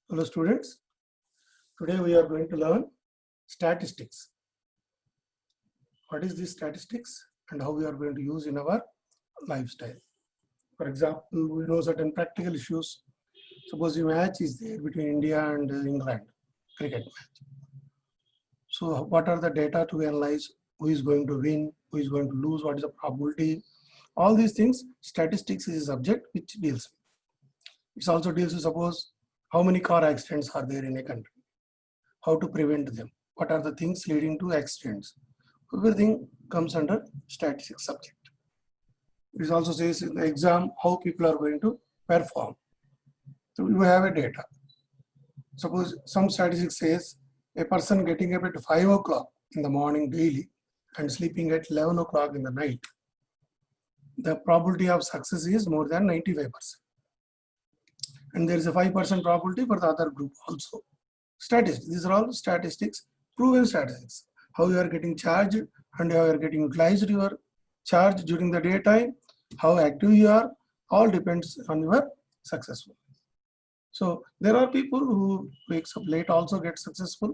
Hello students, today we are going to learn statistics. What is this statistics and how we are going to use in our lifestyle. For example, we know certain practical issues. Suppose a match is there between India and England, cricket match. So what are the data to analyze? Who is going to win? Who is going to lose? What is the probability? All these things, statistics is a subject which deals with. It also deals with, suppose, how many car accidents are there in a country? How to prevent them? What are the things leading to accidents? Everything comes under statistics subject. It also says in the exam how people are going to perform. So you have a data. Suppose some statistics says a person getting up at 5 o'clock in the morning daily and sleeping at 11 o'clock in the night, the probability of success is more than 95%. And there is a 5% probability for the other group also. Statistics, these are all statistics, proven statistics. How you are getting charged and how you are getting utilized your charge during the daytime, how active you are, all depends on your successful. So there are people who wakes up late also get successful,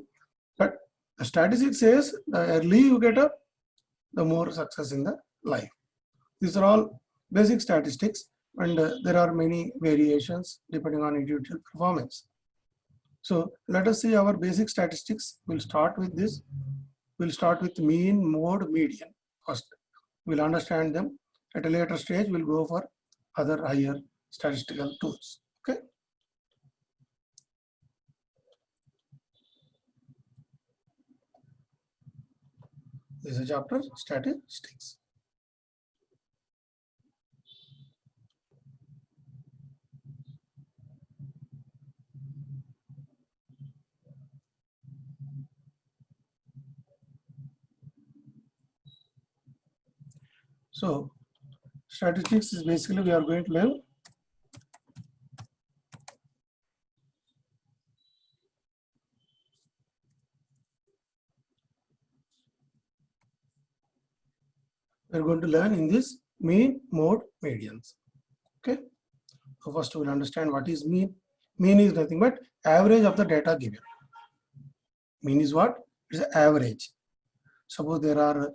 but the statistics says the early you get up, the more success in the life. These are all basic statistics, and there are many variations depending on individual performance. So let us see our basic statistics. We'll start with this. We'll start with mean, mode, median first. We'll understand them. At a later stage, we'll go for other higher statistical tools. Okay. This is a chapter, statistics. So statistics is basically we are going to learn in this mean, mode, medians. Okay. So first we'll understand what is mean. Mean is nothing but average of the data given. Mean is what? It's an average. Suppose there are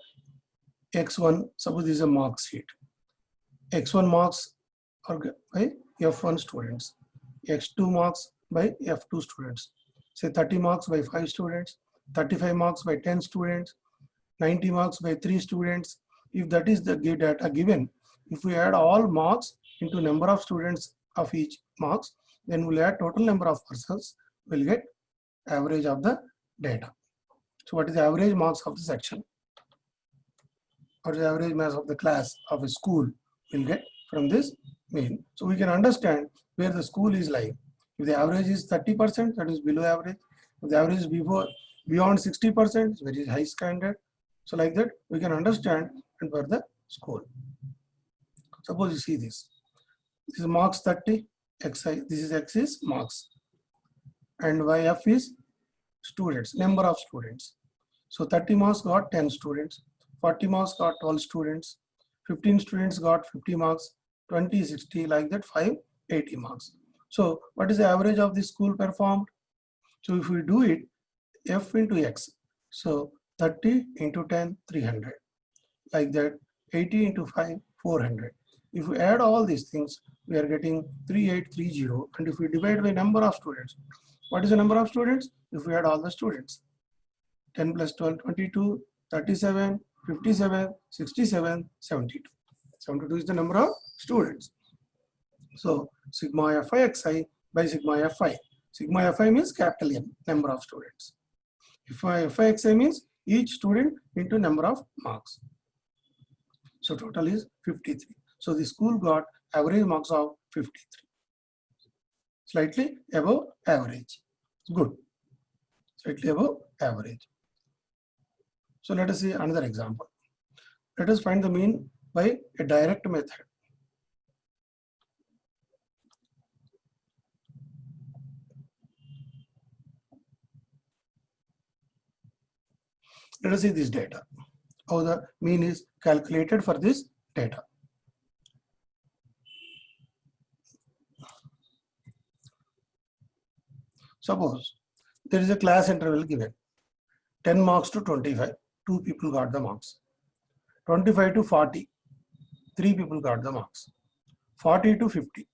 X1, suppose this is a mark sheet. X1 marks are by F1 students, X2 marks by F2 students, say 30 marks by 5 students, 35 marks by 10 students, 90 marks by 3 students. If that is the data given, if we add all marks into number of students of each marks, then we'll add total number of persons, we'll get average of the data. So what is the average marks of the section? What is the average marks of the class of a school? We'll get from this mean. So we can understand where the school is lying. If the average is 30%, that is below average. If the average is beyond 60%, it's very high standard. So like that, we can understand and for the school. Suppose you see this. This is marks 30, xi, this is x is marks. And yf is students, number of students. So 30 marks got 10 students, 40 marks got 12 students, 15 students got 50 marks, 20, 60, like that, 5, 80 marks. So what is the average of the school performed? So if we do it, f into x, so 30 into 10, 300, like that, 80 into 5, 400. If we add all these things, we are getting 3830, and if we divide by number of students, what is the number of students? If we add all the students, 10 plus 12, 22, 37, 57, 67, 72. 72 is the number of students. So sigma fi xi by sigma fi. Sigma fi means capital M, number of students. If fi xi means each student into number of marks. So total is 53. So the school got average marks of 53. Slightly above average. Good. Slightly above average. So let us see another example. Let us find the mean by a direct method. Let us see this data. How the mean is calculated for this data. Suppose there is a class interval given 10 marks to 25, 2 people got the marks. 25 to 40, 3 people got the marks. 40 to 50,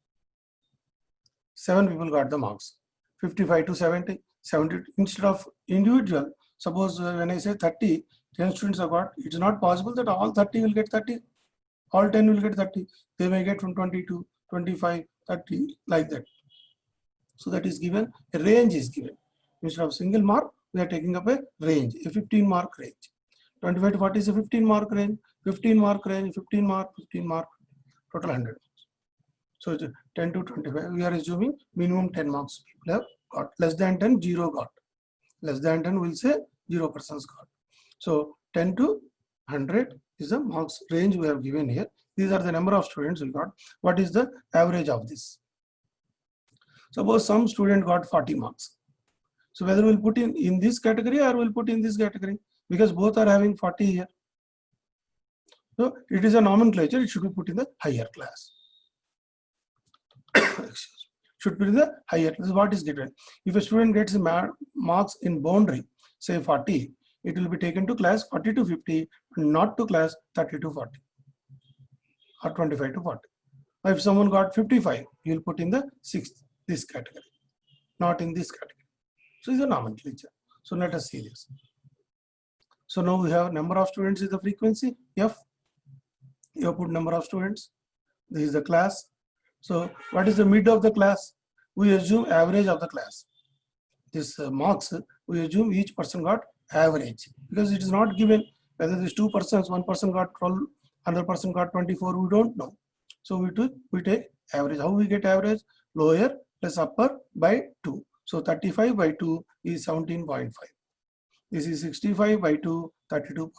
7 people got the marks. 55 to 70, 70 instead of individual. Suppose when I say 30, 10 students have got, it's not possible that all 30 will get 30. All 10 will get 30. They may get from 20 to 25, 30, like that. So that is given, a range is given. Instead of single mark, we are taking up a range, a 15 mark range. 25 to 40 is a 15 mark range, 15 mark range, 15 mark, 15 mark, total 100. So it's 10 to 25, we are assuming minimum 10 marks people have got. Less than 10, 0 got. Less than 10, we'll say 0 persons got. So 10 to 100 is the marks range we have given here. These are the number of students we got. What is the average of this? Suppose some student got 40 marks. So whether we'll put in this category or we'll put in this category, because both are having 40 here. So it is a nomenclature, it should be put in the higher class. Should be in the higher class. What is given? If a student gets marks in boundary, say 40, it will be taken to class 40 to 50 and not to class 30 to 40 or 25 to 40. If someone got 55, you will put in the this category, not in this category. So it's a nomenclature. So let us see this. So now we have number of students is the frequency F. You put number of students. This is the class. So what is the mid of the class? We assume average of the class. This marks, we assume each person got average, because it is not given whether these 2 persons, 1 person got 12, another person got 24, we don't know. So we take average. How we get average? Lower plus upper by 2. So 35 by 2 is 17.5. This is 65 by 2, 32.5.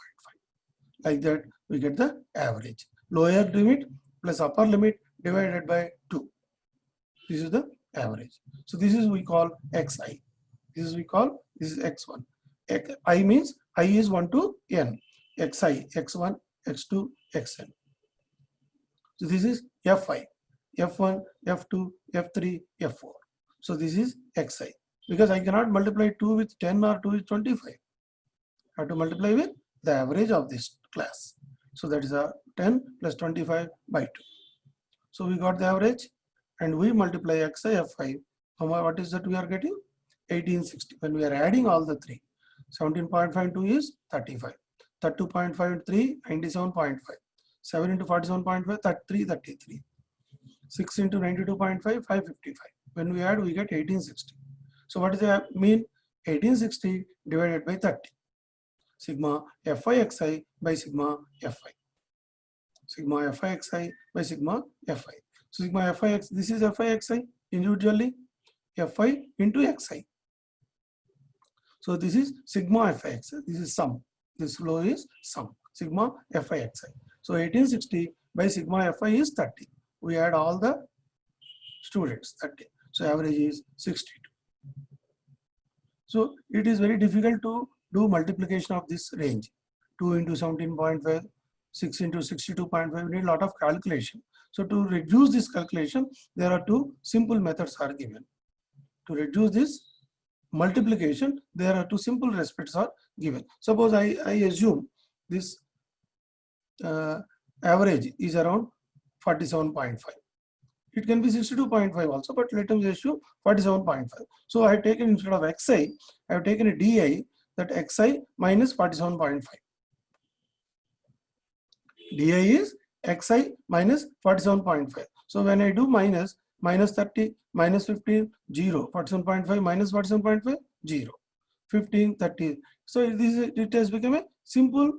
Like that, we get the average. Lower limit plus upper limit divided by 2. This is the average. So this is we call xi. This is this is x1. I means I is 1 to n. xi, x1, x2, xn. So this is fi. f1, f2, f3, f4. So this is xi. Because I cannot multiply 2 with 10 or 2 with 25. I have to multiply with the average of this class. So that is a 10 plus 25 by 2. So we got the average and we multiply xi f5. What is that we are getting? 1860. When we are adding all the three, 17.52 is 35. 32.53, 97.5. 7 into 47.5, 33. 6 into 92.5, 555. When we add, we get 1860. So what is the mean? 1860 divided by 30. Sigma fi xi by sigma fi. Sigma fi xi by sigma fi. So sigma fi x, this is fi xi individually, fi into xi. So this is sigma fi xi. This is sum. This flow is sum. Sigma fi xi. So 1860 by sigma fi is 30. We add all the students, 30. So average is 62. So it is very difficult to do multiplication of this range. 2 into 17.5, 6 into 62.5, we need a lot of calculation. So to reduce this calculation, there are two simple methods are given. To reduce this multiplication, there are two simple recipes are given. Suppose I assume this average is around 47.5. It can be 62.5 also, but let us assume 47.5. So I have taken, instead of xi, I have taken a di, that xi minus 47.5. di is xi minus 47.5. So when I do minus 30, minus 15, 0, 47.5 minus 47.5, 0, 15, 30. So it has become a simple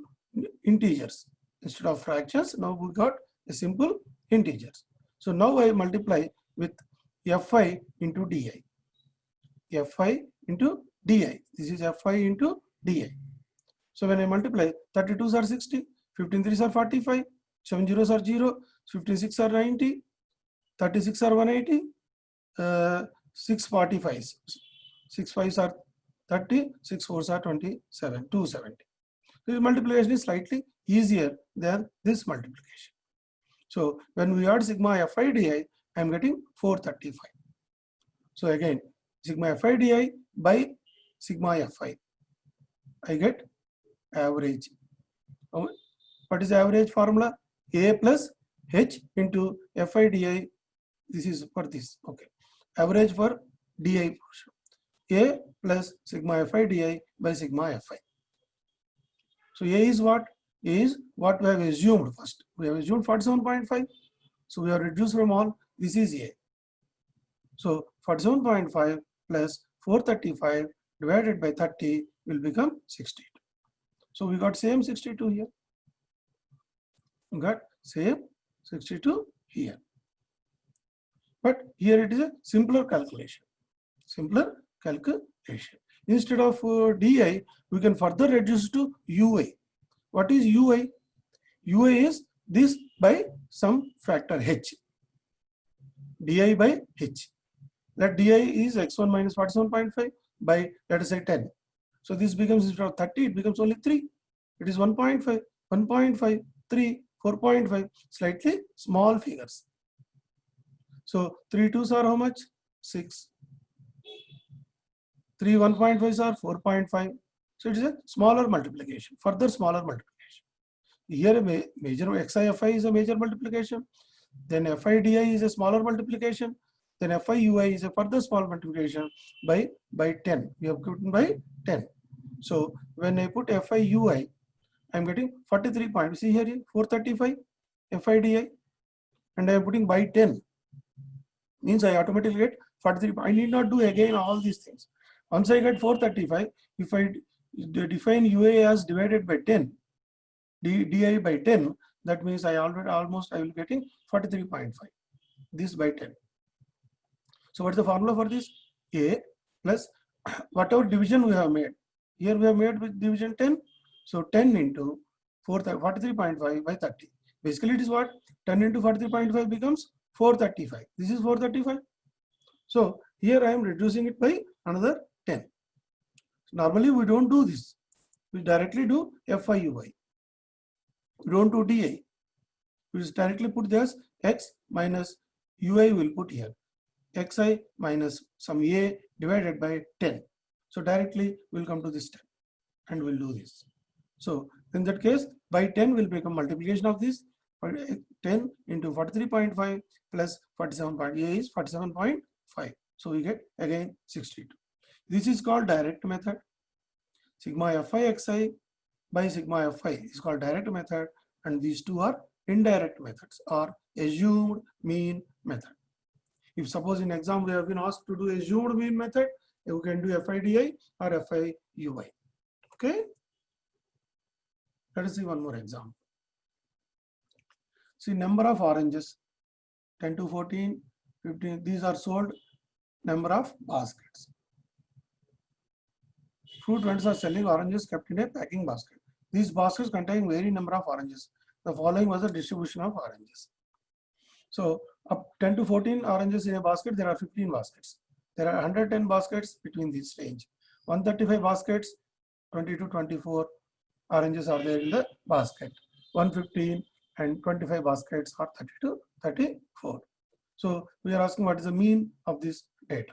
integers. Instead of fractions, now we got a simple integers. So now I multiply with fi into di. fi into di. This is fi into di. So when I multiply, 32s are 60, 15 3s are 45, 7 zeros are 0, 56 are 90, 36 are 180, 6 45s. 6 5s are 30, 6 4s are 27, 270. So the multiplication is slightly easier than this multiplication. So when we add sigma fi di, I am getting 435. So again, sigma fi di by sigma fi. I get average. What is the average formula? A plus h into fi di. This is for this. Okay. Average for di portion. A plus sigma fi di by sigma fi. So A is what? A is what we have assumed first. We have assumed 47.5. So we have reduced from all. This is A. So 47.5 plus 435 divided by 30 will become 62. So we got same 62 here. We got same 62 here. But here it is a simpler calculation. Simpler calculation. Instead of di, we can further reduce to ui. What is ui? Ui is this by some factor h. Di by h. Let di is x1 minus 47.5 by, let us say, 10. So this becomes, instead of 30, it becomes only 3. It is 1.5, 1.5, 3, 4.5, slightly small figures. So 3 2s are how much? 6. 3 1.5s are 4.5. So it is a smaller multiplication, further smaller multiplication. Here a major xi is a major multiplication. Then FIDI is a smaller multiplication. Then FIUI is a further small multiplication by 10. We have given by 10. So when I put FIUI, I am getting 43 points. See here 435 FIDI, and I am putting by 10. Means I automatically get 43. I need not do again all these things. Once I get 435, if I define UA as divided by 10, DI by 10, that means I already almost I will getting 43.5. This by 10. So what is the formula for this? A plus whatever division we have made. Here we have made with division 10. So 10 into 43.5 by 30. Basically it is what? 10 into 43.5 becomes 435. This is 435. So here I am reducing it by another 10. Normally we don't do this. We directly do FIUI. We don't do DI. We just directly put this x minus UI will put here. Xi minus some A divided by 10. So directly we'll come to this 10 and we'll do this. So in that case, by 10 will become multiplication of this. 10 into 43.5 plus 47. A is 47.5. So we get again 62. This is called direct method. Sigma Fi Xi by sigma Fi is called direct method, and these two are indirect methods or assumed mean method. If suppose in exam we have been asked to do assumed mean method, you can do FIDI or FIUI. Okay. Let us see one more example. See number of oranges, 10 to 14, 15. These are sold. Number of baskets. Fruit vendors are selling oranges kept in a packing basket. These baskets contain varying number of oranges. The following was the distribution of oranges. So up 10 to 14 oranges in a basket, there are 15 baskets. There are 110 baskets between this range. 135 baskets, 20 to 24 oranges are there in the basket. 115 and 25 baskets are 30 to 34. So we are asking what is the mean of this data.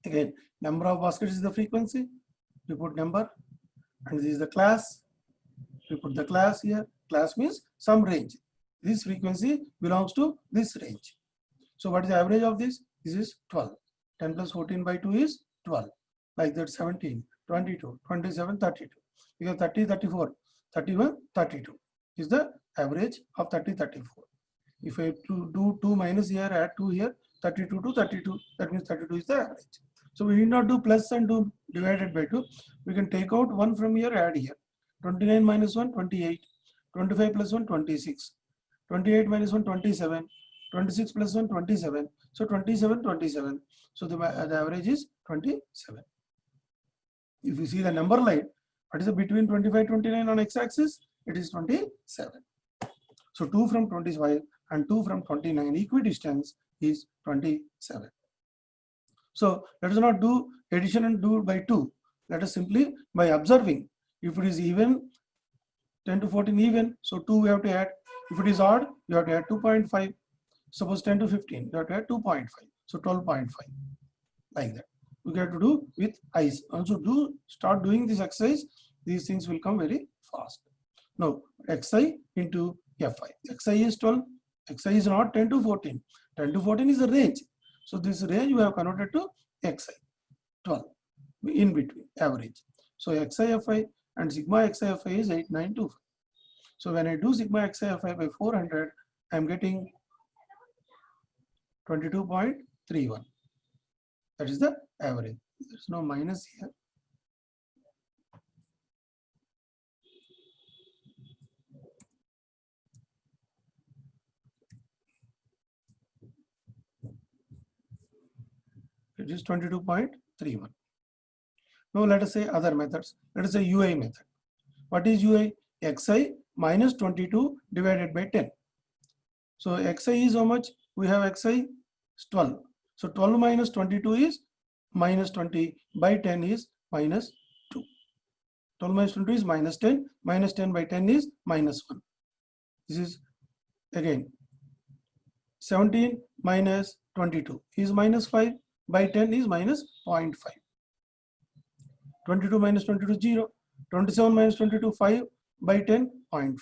Again, number of baskets is the frequency. We put number, and this is the class. We put the class here. Class means some range. This frequency belongs to this range. So what is the average of this? This is 12. 10 plus 14 by 2 is 12. Like that 17, 22, 27, 32. Because 30, 34, 31, 32 is the average of 30, 34. If I do 2 minus here, add 2 here, 32 to 32, that means 32 is the average. So we need not do plus and do divided by 2. We can take out 1 from here, add here. 29 minus 1, 28. 25 plus 1, 26. 28 minus 1, 27. 26 plus 1, 27. So 27, 27. So the average is 27. If you see the number line, what is the between 25 29 on x-axis? It is 27. So 2 from 25 and 2 from 29 equidistance is 27. So let us not do addition and do by 2. Let us simply by observing. If it is even, 10 to 14 even, so 2 we have to add. If it is odd, you have to add 2.5. Suppose 10 to 15, you have to add 2.5. So 12.5. like that. We have to do with i's. Also start doing this exercise. These things will come very fast. Now xi into fi. Xi is 12. Xi is not 10 to 14. 10 to 14 is the range. So this range we have converted to xi, 12, in between, average. So xi fi and sigma xi fi is 8925. So when I do sigma xi fi by 400, I am getting 22.31. That is the average. There is no minus here. It is 22.31. Now let us say other methods. Let us say UI method. What is UI? Xi minus 22 divided by 10. So xi is how much? We have xi is 12. So 12 minus 22 is minus 20 by 10 is minus 2. 12 minus 22 is minus 10. Minus 10 by 10 is minus 1. This is again 17 minus 22 is minus 5 by 10 is minus 0.5. 22 minus 22 0. 27 minus 22 5 by 10 0.5.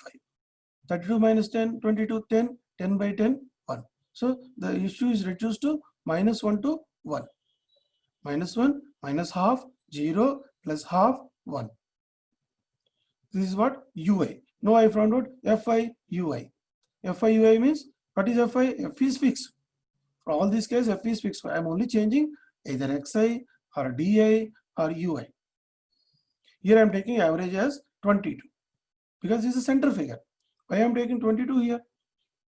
32 minus 10 22 10. 10 by 10 1. So the issue is reduced to minus 1 to 1. Minus 1 minus half 0 plus half 1. This is what UI. Now I found out fi ui. Fi ui means what is fi? F is fixed. For all these cases f is fixed. So I am only changing either xi or di or ui. Here I am taking average as 22 because this is a center figure. Why I am taking 22 here?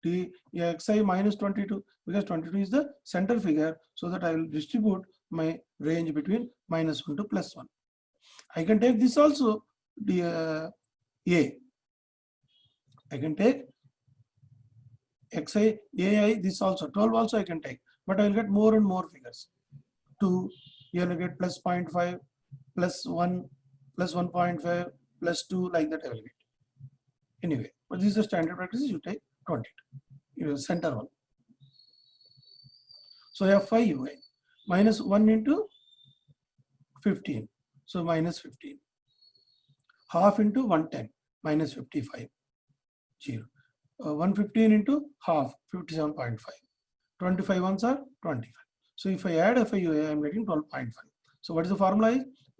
Xi minus 22 because 22 is the center figure, so that I will distribute my range between minus 1 to plus 1. I can take this also a. I can take xi ai, this also 12 also I can take, but I will get more and more figures. 2, here I will get plus 0.5, plus 1, plus 1.5, plus 2, like that I will get. Anyway, but this is the standard practice. You take 22. You center one. So fi ui minus 1 into 15. So minus 15. Half into 110 minus 55. 0. 115 into half 57.5. 25 ones are 25. So if I add fi ui, I am getting 12.5. So what is the formula?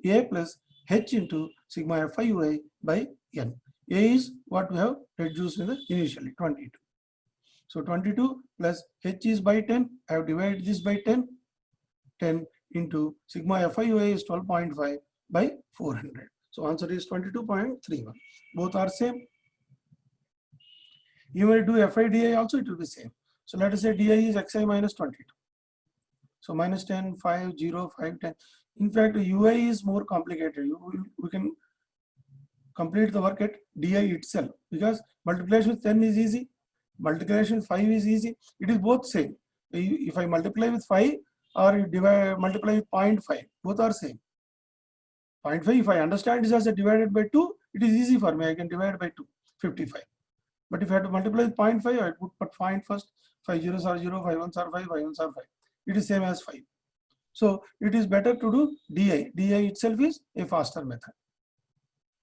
Is a plus h into sigma fi ui by n. A is what we have reduced in the initially 22. So 22 plus h is by 10. I have divided this by 10. 10 into sigma fi ui is 12.5 by 400. So answer is 22.31. Both are same. You will do fi di also, it will be same. So let us say di is xi minus 22. So minus 10, 5, 0, 5, 10. In fact, ui is more complicated. We can complete the work at di itself because multiplication with 10 is easy. Multiplication with 5 is easy. It is both same. If I multiply with 5 or multiply with 0.5, both are same. 0.5, if I understand this as a divided by 2, it is easy for me. I can divide by 2, 55. But if I have to multiply with 0.5, I put find first. 5 zeros are 0, 5 ones are 5, 5 ones are 5. It is same as 5. So it is better to do di. Di itself is a faster method.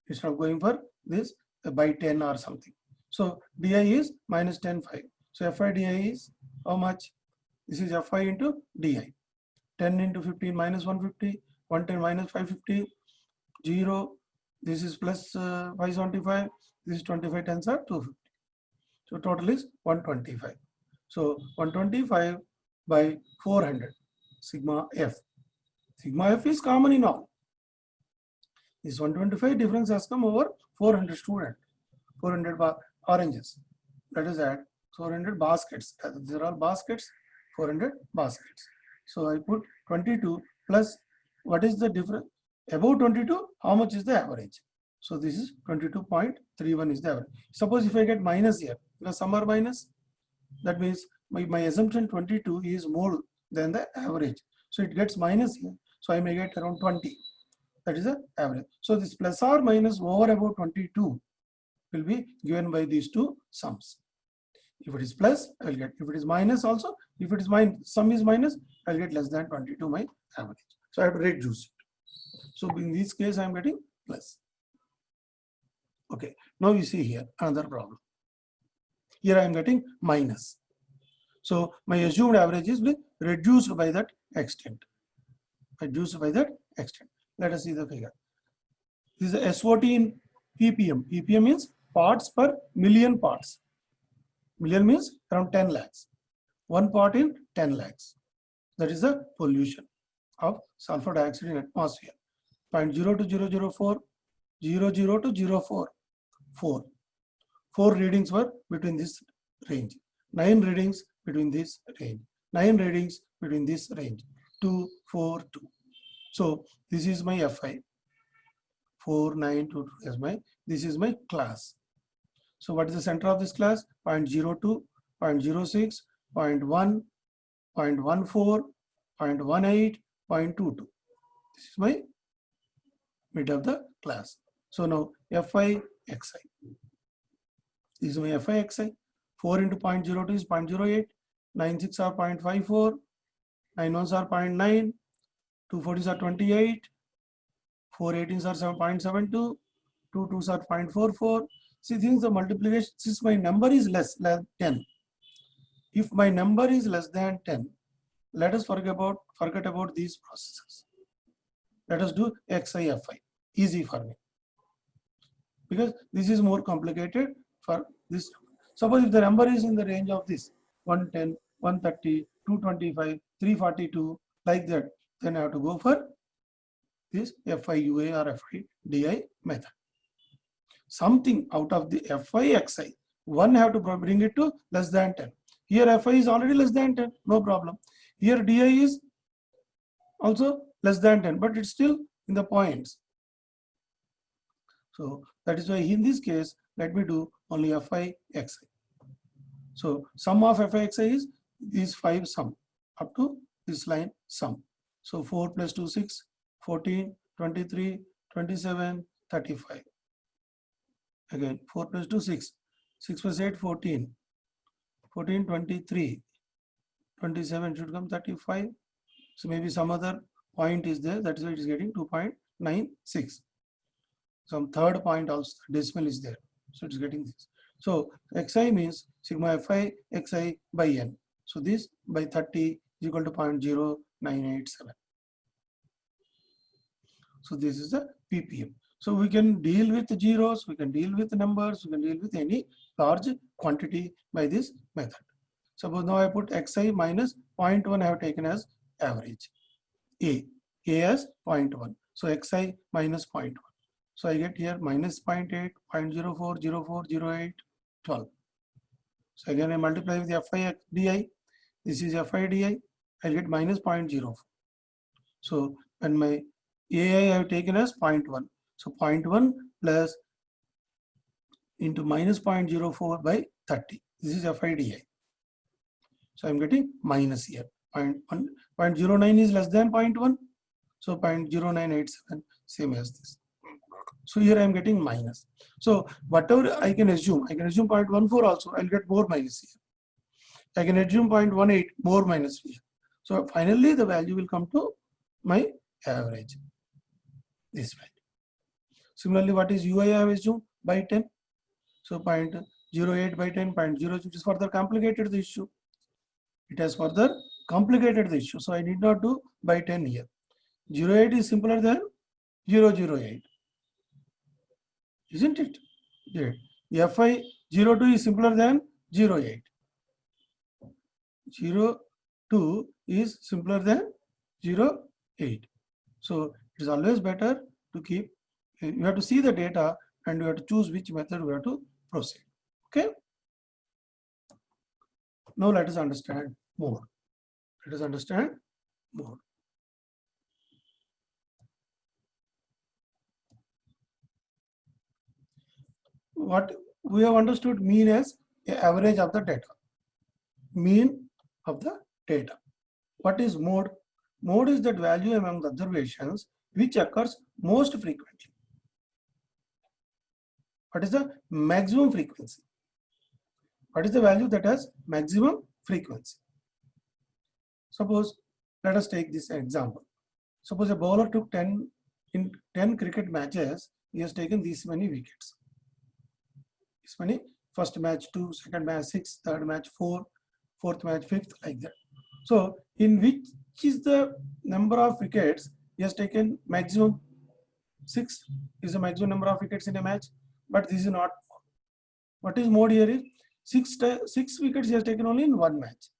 Instead of going for this by 10 or something. So di is minus 10, 5. So fi di is how much? This is fi into di. 10 into 15 minus 150, 110 minus 550, 0. This is plus 575. This is 25 tens are 250. So total is 125. So 125 by 400 sigma f. Sigma f is common in all. This 125 difference has come over 400 student, 400 oranges. Let us add 400 baskets. These are all baskets, 400 baskets. So I put 22 plus what is the difference? Above 22, how much is the average? So this is 22.31 is the average. Suppose if I get minus here, because some are minus, that means my assumption 22 is more than the average. So it gets minus here. So I may get around 20. That is the average. So this plus or minus over about 22 will be given by these two sums. If it is plus, I will get. If it is minus also, if it is sum is minus, I will get less than 22 my average. So I have to reduce it. So in this case, I am getting plus. Okay. Now you see here another problem. Here I am getting minus. So my assumed average is reduced by that extent. Reduced by that extent. Let us see the figure. This is SOT in ppm. ppm means parts per million parts. Million means around 10 lakhs. 1 part in 10 lakhs. That is the pollution of sulfur dioxide in atmosphere. 0.0 to 004, 00 to 004, 4. 4 readings were between this range. 9 readings between this range. 9 readings between this range. 2, 4, 2. So this is my FI. 4, 9, 2, 2 is this is my class. So what is the center of this class? 0.02, 0.06, 0.1, 0.14, 0.18, 0.22. This is my mid of the class. So now FI XI. This is my FI XI. 4 into 0.02 is 0.08, 96 are 0.54, 91s are 0.9, 240s are 28, 418s are 7.72, 22s are 0.44. See, since the multiplication, since my number is less than 10, if my number is less than 10, let us forget about these processes. Let us do XIFI, easy for me, because this is more complicated for this. Suppose if the number is in the range of this 110, 130, 225, 342, like that, then I have to go for this FIUA or FIDI method. Something out of the FIXI, one have to bring it to less than 10. Here FI is already less than 10, no problem. Here DI is also less than 10, but it's still in the points. So that is why in this case, let me do only FIXI. So sum of FIXI is these 5 sum up to this line sum. So 4 plus 2, 6, 14, 23, 27, 35. Again 4 plus 2, 6, 6 plus 8, 14, 14, 23, 27 should come 35. So maybe some other point is there, that is why it is getting 2.96. Some third point also, decimal is there, so it's getting this. So xi means sigma fi xi by n. So this by 30 is equal to 0.0987. So this is the ppm. So we can deal with zeros, we can deal with numbers, we can deal with any large quantity by this method. Suppose now I put xi minus 0.1, I have taken as average. A as 0.1. So xi minus 0.1. So I get here minus 0.8, 0.04, 04, 08, 12. So again I multiply with FI DI. This is FI DI. I get minus 0.04. So when my AI I have taken as 0.1. So 0.1 plus into minus 0.04 by 30. This is FI DI. So I'm getting minus here. 0.09 is less than 0.1. So 0.0987, same as this. So here I am getting minus. So whatever I can assume 0.14 also, I'll get more minus here. I can assume 0.18, more minus here. So finally the value will come to my average, this value. Similarly, what is UI I have assumed by 10? So 0.08 by 10, 0.02, it is further complicated the issue. It has further complicated the issue. So I need not do by 10 here. 0.8 is simpler than 0.08. Isn't it? Yeah. FI 0.2 is simpler than 0.8. 0.2 is simpler than 0.8. So it is always better to keep, you have to see the data and you have to choose which method we have to proceed. Okay. Now let us understand more. Let us understand more. What we have understood mean as the average of the data. Mean of the data. What is mode? Mode is that value among the observations which occurs most frequently. What is the maximum frequency? What is the value that has maximum frequency? Suppose, let us take this example. Suppose a bowler took 10 in 10 cricket matches, he has taken these many wickets. This many, first match 2, second match 6, third match 4, fourth match 5th, like that. So in which is the number of wickets he has taken maximum? 6 is the maximum number of wickets in a match, but this is not. What is mode here is 6 wickets he has taken only in one match.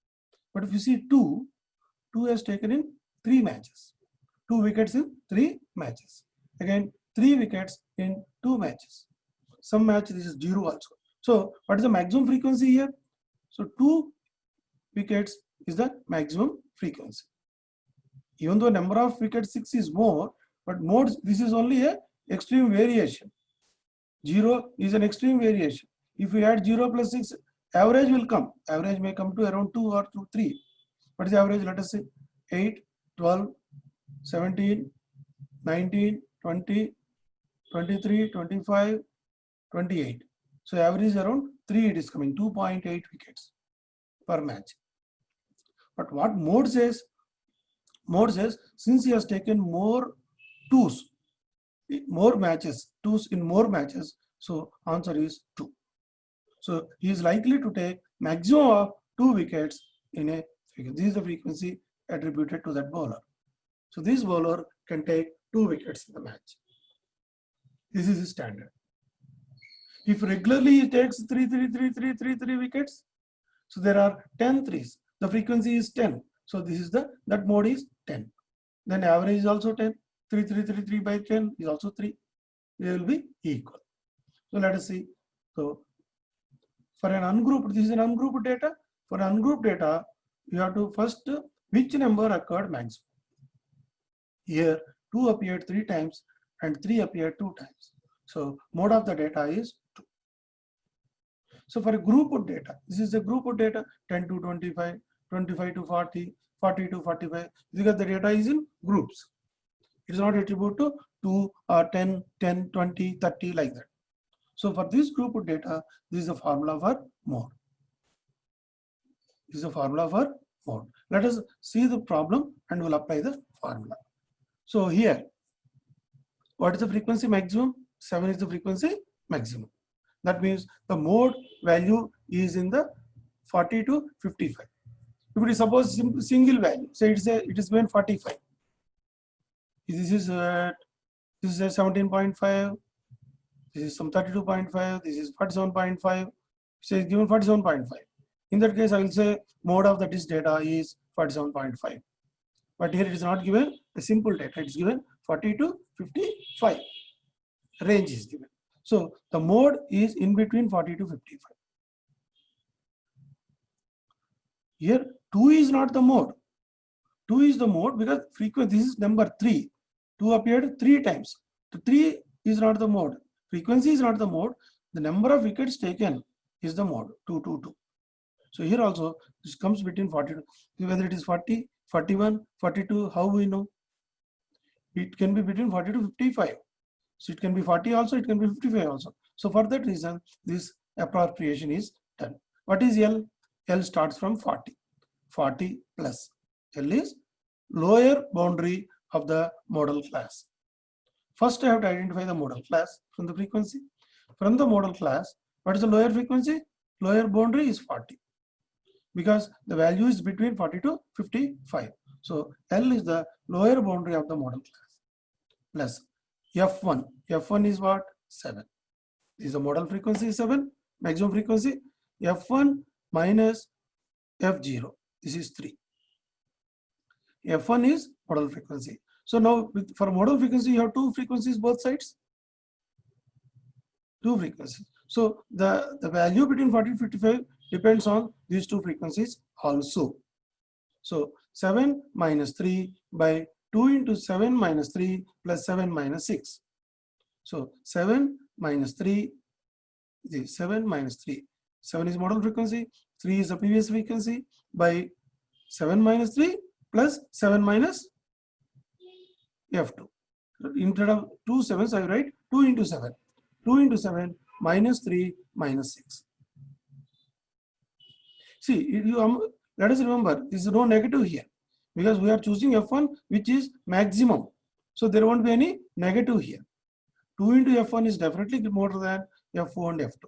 But if you see 2 has taken in 3 matches. 2 wickets in 3 matches. Again 3 wickets in 2 matches. Some match this is 0 also. So what is the maximum frequency here? So 2 wickets is the maximum frequency. Even though number of wickets 6 is more, but mode this is only a extreme variation. 0 is an extreme variation. If we add 0 plus 6, average will come. Average may come to around 2 or 3. What is the average? Let us say 8, 12, 17, 19, 20, 23, 25, 28. So average is around 3 it is coming, 2.8 wickets per match. But what mode says? Mode says since he has taken more 2s, more matches, 2s in more matches, so answer is 2. So he is likely to take maximum of 2 wickets in a frequency. This is the frequency attributed to that bowler. So this bowler can take 2 wickets in the match. This is the standard. If regularly he takes 3 wickets, so there are 10 threes. The frequency is 10. So this is that mode is 10. Then average is also 10. 3 by 10 is also 3. They will be equal. So let us see. So for an ungrouped, this is an ungrouped data. For ungrouped data, you have to first which number occurred maximum. Here 2 appeared 3 times and 3 appeared 2 times. So mode of the data is 2. So for a group of data, this is a group of data 10 to 25, 25 to 40, 40 to 45, because the data is in groups. It is not attributed to 2 or 10, 10, 20, 30 like that. So for this group of data, this is the formula for mode. This is the formula for mode. Let us see the problem and we'll apply the formula. So here, what is the frequency maximum? 7 is the frequency maximum. That means the mode value is in the 40 to 55. If it is suppose single value, say it is given 45. This is 17.5. This is some 32.5. This is 47.5. So it's given 47.5. In that case, I will say mode of this data is 47.5. But here it is not given a simple data. It is given 40 to 55. Range is given. So the mode is in between 40 to 55. Here 2 is not the mode. 2 is the mode because frequency, this is number 3. 2 appeared 3 times. So 3 is not the mode. Frequency is not the mode. The number of wickets taken is the mode. 2, 2, 2. So here also this comes between 40 to, whether it is 40, 41, 42, how we know? It can be between 40 to 55. So it can be 40 also, it can be 55 also. So for that reason, this appropriation is done. What is L? L starts from 40. 40 plus. L is lower boundary of the model class. First, I have to identify the model class from the frequency. From the model class, what is the lower frequency? Lower boundary is 40. Because the value is between 40 to 55. So L is the lower boundary of the model class. Plus F1. F1 is what? 7. This is the model frequency 7. Maximum frequency. F1 minus F0. This is 3. F1 is model frequency. So now for model frequency, you have 2 frequencies both sides. 2 frequencies. So the value between 40 and 55 depends on these 2 frequencies also. So 7 minus 3 by 2 into 7 minus 3 plus 7 minus 6. So 7 minus 3 is 7 minus 3. 7 is model frequency, 3 is the previous frequency by 7 minus 3 plus 7 minus F2. Instead of 2 sevens, I write 2 into 7. 2 into 7 minus 3 minus 6. See, let us remember, there is no negative here because we are choosing F1 which is maximum. So there won't be any negative here. 2 into F1 is definitely more than F4 and F2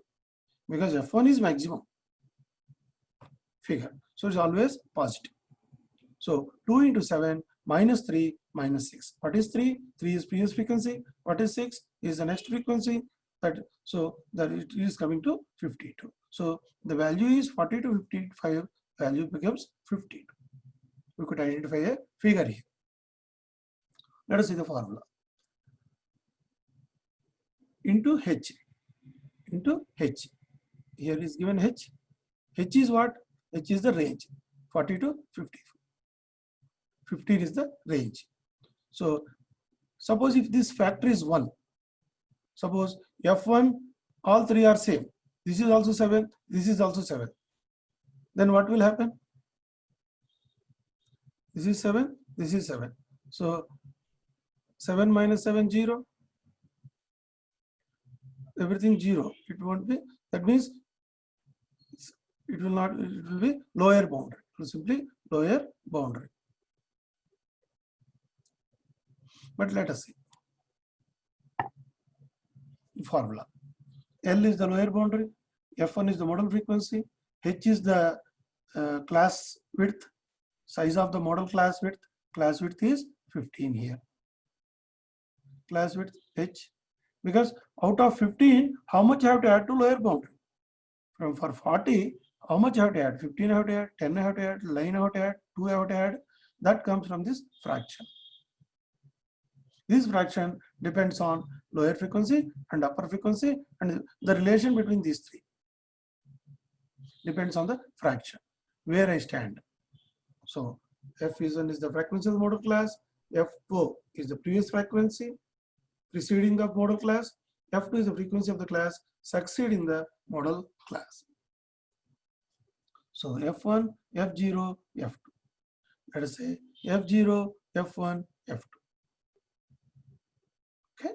because F1 is maximum figure. So it's always positive. So 2 into 7 minus 3 minus 6. What is 3? 3 is previous frequency. What is 6? Is the next frequency. So that it is coming to 52. So the value is 40 to 55. Value becomes 52. We could identify a figure here. Let us see the formula. Into H. Into H. Here is given H. H is what? H is the range. 40 to 50. 15 is the range. So suppose if this factor is 1, suppose F1, all three are same. This is also 7, this is also 7. Then what will happen? This is 7, this is 7. So 7 minus 7, 0. Everything 0. It won't be. That means it will not. It will be lower boundary. It will simply lower boundary. But let us see. Formula. L is the lower boundary. F1 is the model frequency. H is the class width. Size of the model class width. Class width is 15 here. Class width H. Because out of 15, how much I have to add to lower boundary? For 40, how much I have to add? 15 I have to add, 10 I have to add, 9 I have to add, 2 I have to add. That comes from this fraction. This fraction depends on lower frequency and upper frequency, and the relation between these three depends on the fraction where I stand. So F1 is the frequency of the model class, F2 is the previous frequency preceding the model class, F2 is the frequency of the class succeeding the model class. So F1, F0, F2. Let us say F0, F1, F2. Okay.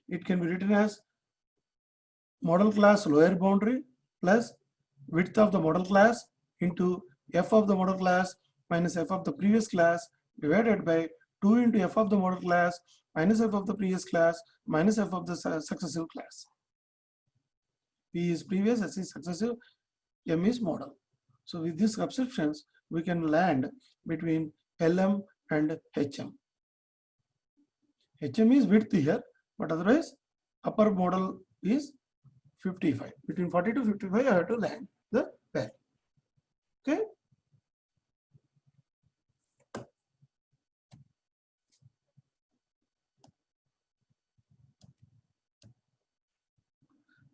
It can be written as model class lower boundary plus width of the model class into F of the model class minus F of the previous class divided by 2 into F of the model class minus F of the previous class minus F of the successive class. P is previous, S is successive, M is model. So with these subscriptions, we can land between LM and HM. HM is width here, but otherwise upper model is 55. Between 40 to 55, I have to land the value. Okay.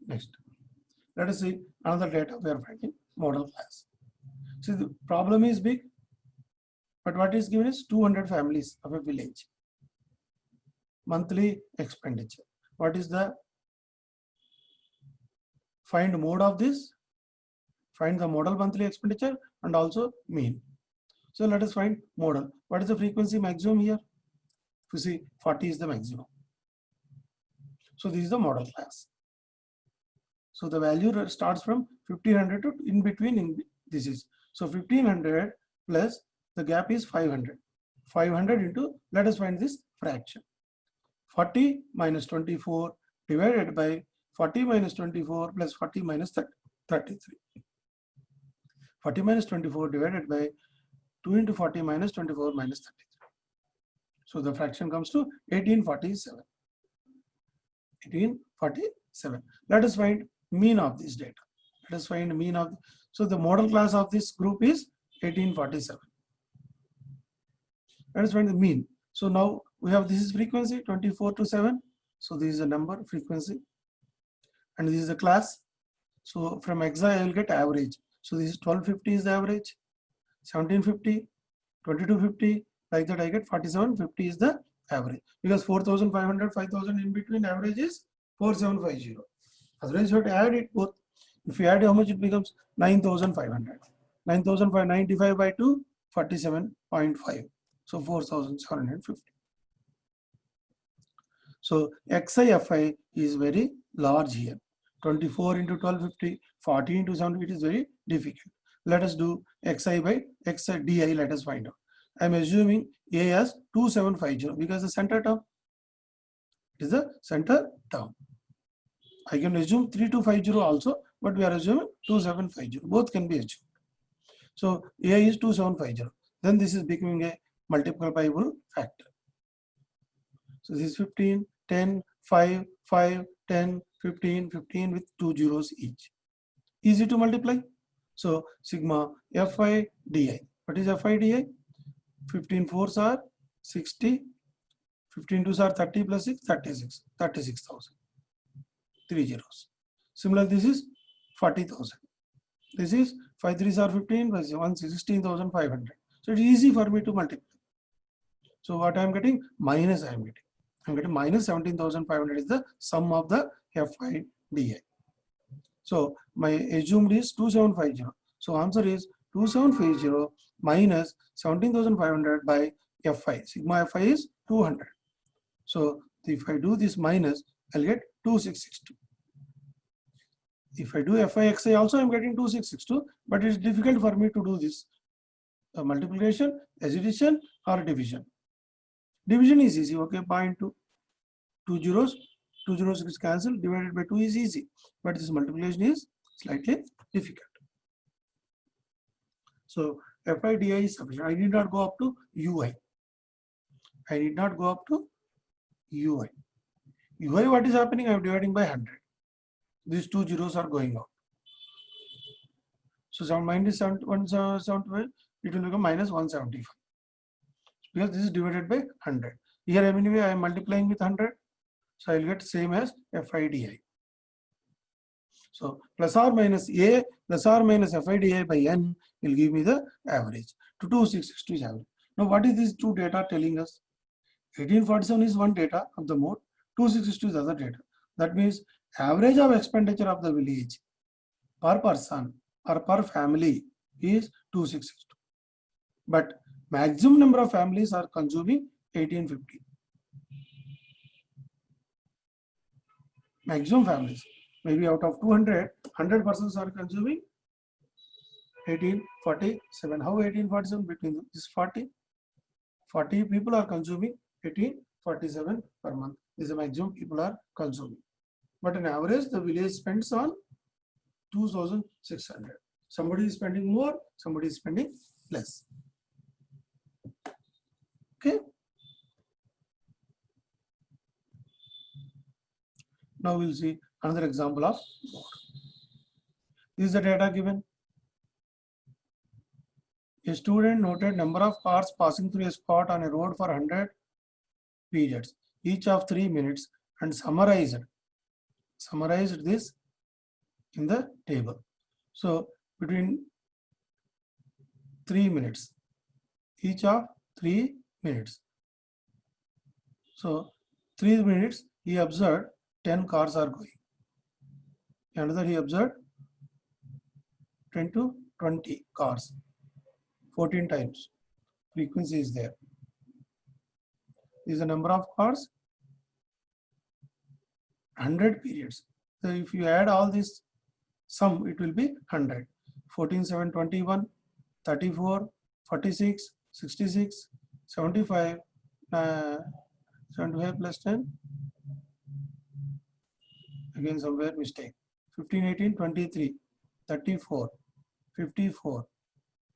Next, let us see another data we are finding, model class. See, the problem is big, but what is given is 200 families of a village. Monthly expenditure. What is the find mode of this? Find the model monthly expenditure and also mean. So let us find model. What is the frequency maximum here? If you see 40 is the maximum. So this is the model class. So the value starts from 1500 to in between. This is so 1500 plus the gap is 500. 500 into, let us find this fraction. 40 minus 24 divided by 40 minus 24 plus 40 minus 33. 40 minus 24 divided by 2 into 40 minus 24 minus 33. So the fraction comes to 1847. 1847. Let us find mean of this data. Let us find mean of. So the model class of this group is 1847. Let us find the mean. So now we have this is frequency 24 to 7. So this is a number frequency, and this is the class. So from Xi I will get average. So this is 1250 is the average, 1750, 2250, like that I get 4750 is the average, because 4500, 5000 in between average is 4750. Otherwise you have to add it both. If you add how much it becomes 9500. 9595 by 2, 47.5. So 4750. So XI FI is very large here. 24 into 1250, 40 into 70, it is very difficult. Let us do xi by xdi, let us find out. I am assuming A as 2750 because the center term is the center term. I can assume 3250 also, but we are assuming 2750. Both can be assumed. So A is 2750. Then this is becoming a multiplicable factor. So this is 15, 10, 5, 5, 10, 15, 15 with 2 zeros each. Easy to multiply. So sigma Fi di. What is Fi di? 15 fours are 60, 15 twos are 30 plus 6, 36, 36,000. 3 zeros. Similarly, this is 40,000. This is 5 threes are 15 plus 1, 16,500. So it is easy for me to multiply. So what I am getting? Minus I am getting. I am getting minus 17,500 is the sum of the Fi di. So my assumed is 2750. So answer is 2750 minus 17,500 by Fi. Sigma Fi is 200. So if I do this minus, I'll get 2662. If I do Fi Xi also, I'm getting 2662, but it's difficult for me to do this multiplication, addition, or division. Division is easy, okay, 0.2, 2 zeros, 2 zeros is cancelled, divided by 2 is easy, but this multiplication is slightly difficult. So Fi di is sufficient. I need not go up to Ui. I need not go up to Ui. Ui, what is happening? I am dividing by 100. These 2 zeros are going out. So 7 minus 175, it will become minus 175. Because this is divided by 100. Here anyway I am multiplying with 100. So I will get same as Fi di. So plus or minus A plus or minus Fi di by n will give me the average. To 2662 is average. Now what is this two data telling us? 1847 is one data of the mode, 2662 is other data. That means average of expenditure of the village per person or per family is 2662. But maximum number of families are consuming 1850. Maximum families. Maybe out of 200, 100 persons are consuming 1847. How 1847? Between this 40 people are consuming 1847 per month. This is the maximum people are consuming. But on average, the village spends on 2,600. Somebody is spending more, somebody is spending less. Okay. Now we'll see another example of mode. This is the data given. A student noted number of cars passing through a spot on a road for 100 periods, each of 3 minutes, and summarized this in the table. So between 3 minutes, each of 3 minutes. So 3 minutes he observed 10 cars are going. Another he observed 10 to 20 cars, 14 times. Frequency is there. This is the number of cars, 100 periods. So if you add all this sum, it will be 100. 14, 7, 21, 34, 46, 66, 75, 75 plus 10. Again somewhere mistake. 15, 18, 23, 34, 54,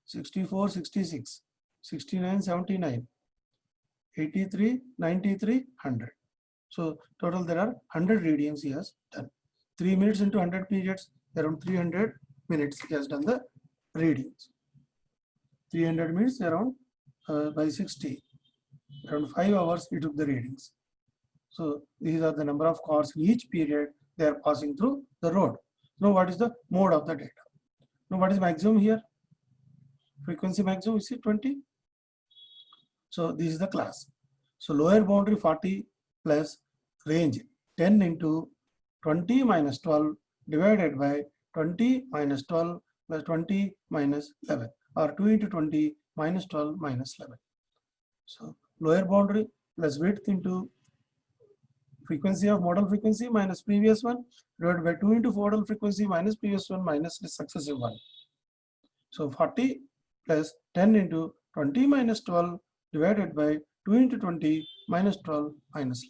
64, 66, 69, 79, 83, 93, 100. So total there are 100 readings he has done. 3 minutes into 100 periods, around 300 minutes he has done the readings. 300 minutes around by 60, around 5 hours he took the readings. So these are the number of cars in each period they are passing through the road. Now what is the mode of the data? Now what is maximum here? Frequency maximum is 20. So this is the class. So lower boundary 40 plus range 10 into 20 minus 12 divided by 20 minus 12 plus 20 minus 11, or 2 into 20 minus 12 minus 11. So lower boundary plus width into frequency of model frequency minus previous one divided by 2 into model frequency minus previous one minus the successive one. So 40 plus 10 into 20 minus 12 divided by 2 into 20 minus 12 minus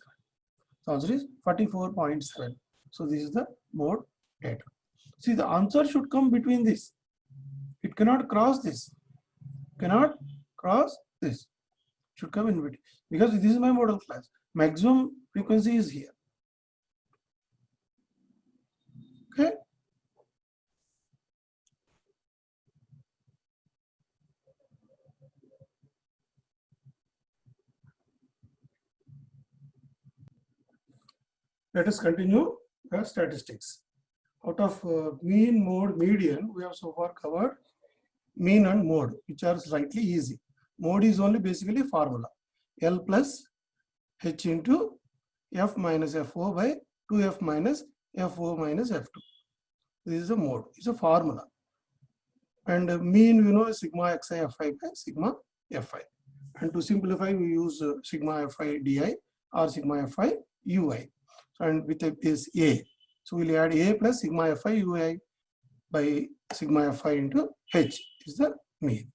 11. The answer is 44.7. So this is the mode data. See, the answer should come between this. It cannot cross this. Cannot cross this. Should come in between, because this is my model class. Maximum frequency is here. Okay. Let us continue the statistics. Out of mean, mode, median, we have so far covered mean and mode, which are slightly easy. Mode is only basically formula. L plus H into F minus FO by 2F minus FO minus F2. This is a mode. It's a formula. And mean, you know, sigma xi fi by sigma fi. And to simplify, we use sigma fi di or sigma fi ui. And with this A. So we'll add A plus sigma fi ui by sigma fi into H is the mean.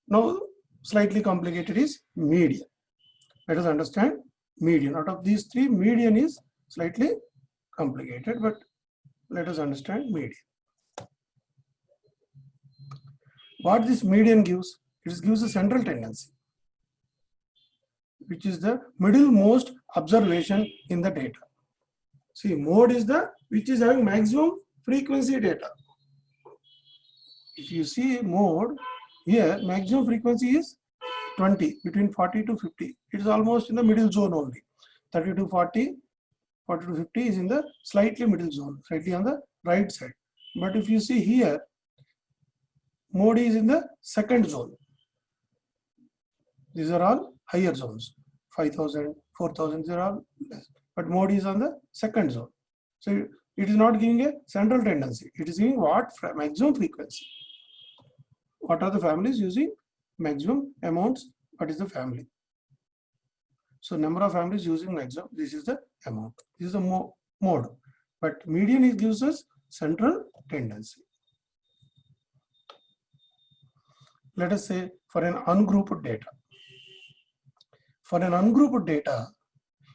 Now, slightly complicated is median. Let us understand median. Out of these three, median is slightly complicated, but let us understand median. What this median gives? It gives a central tendency, which is the middlemost observation in the data. See, mode is the which is having maximum frequency data. If you see mode here, maximum frequency is 20, between 40 to 50. It is almost in the middle zone only. 30 to 40, 40 to 50 is in the slightly middle zone, slightly on the right side. But if you see here, mode is in the second zone. These are all higher zones, 5,000, 4,000, they are all less. But mode is on the second zone. So it is not giving a central tendency. It is giving what? Maximum frequency. What are the families using maximum amounts? What is the family? So number of families using maximum, this is the amount. This is the mode. But median it gives us central tendency. Let us say for an ungrouped data. For an ungrouped data,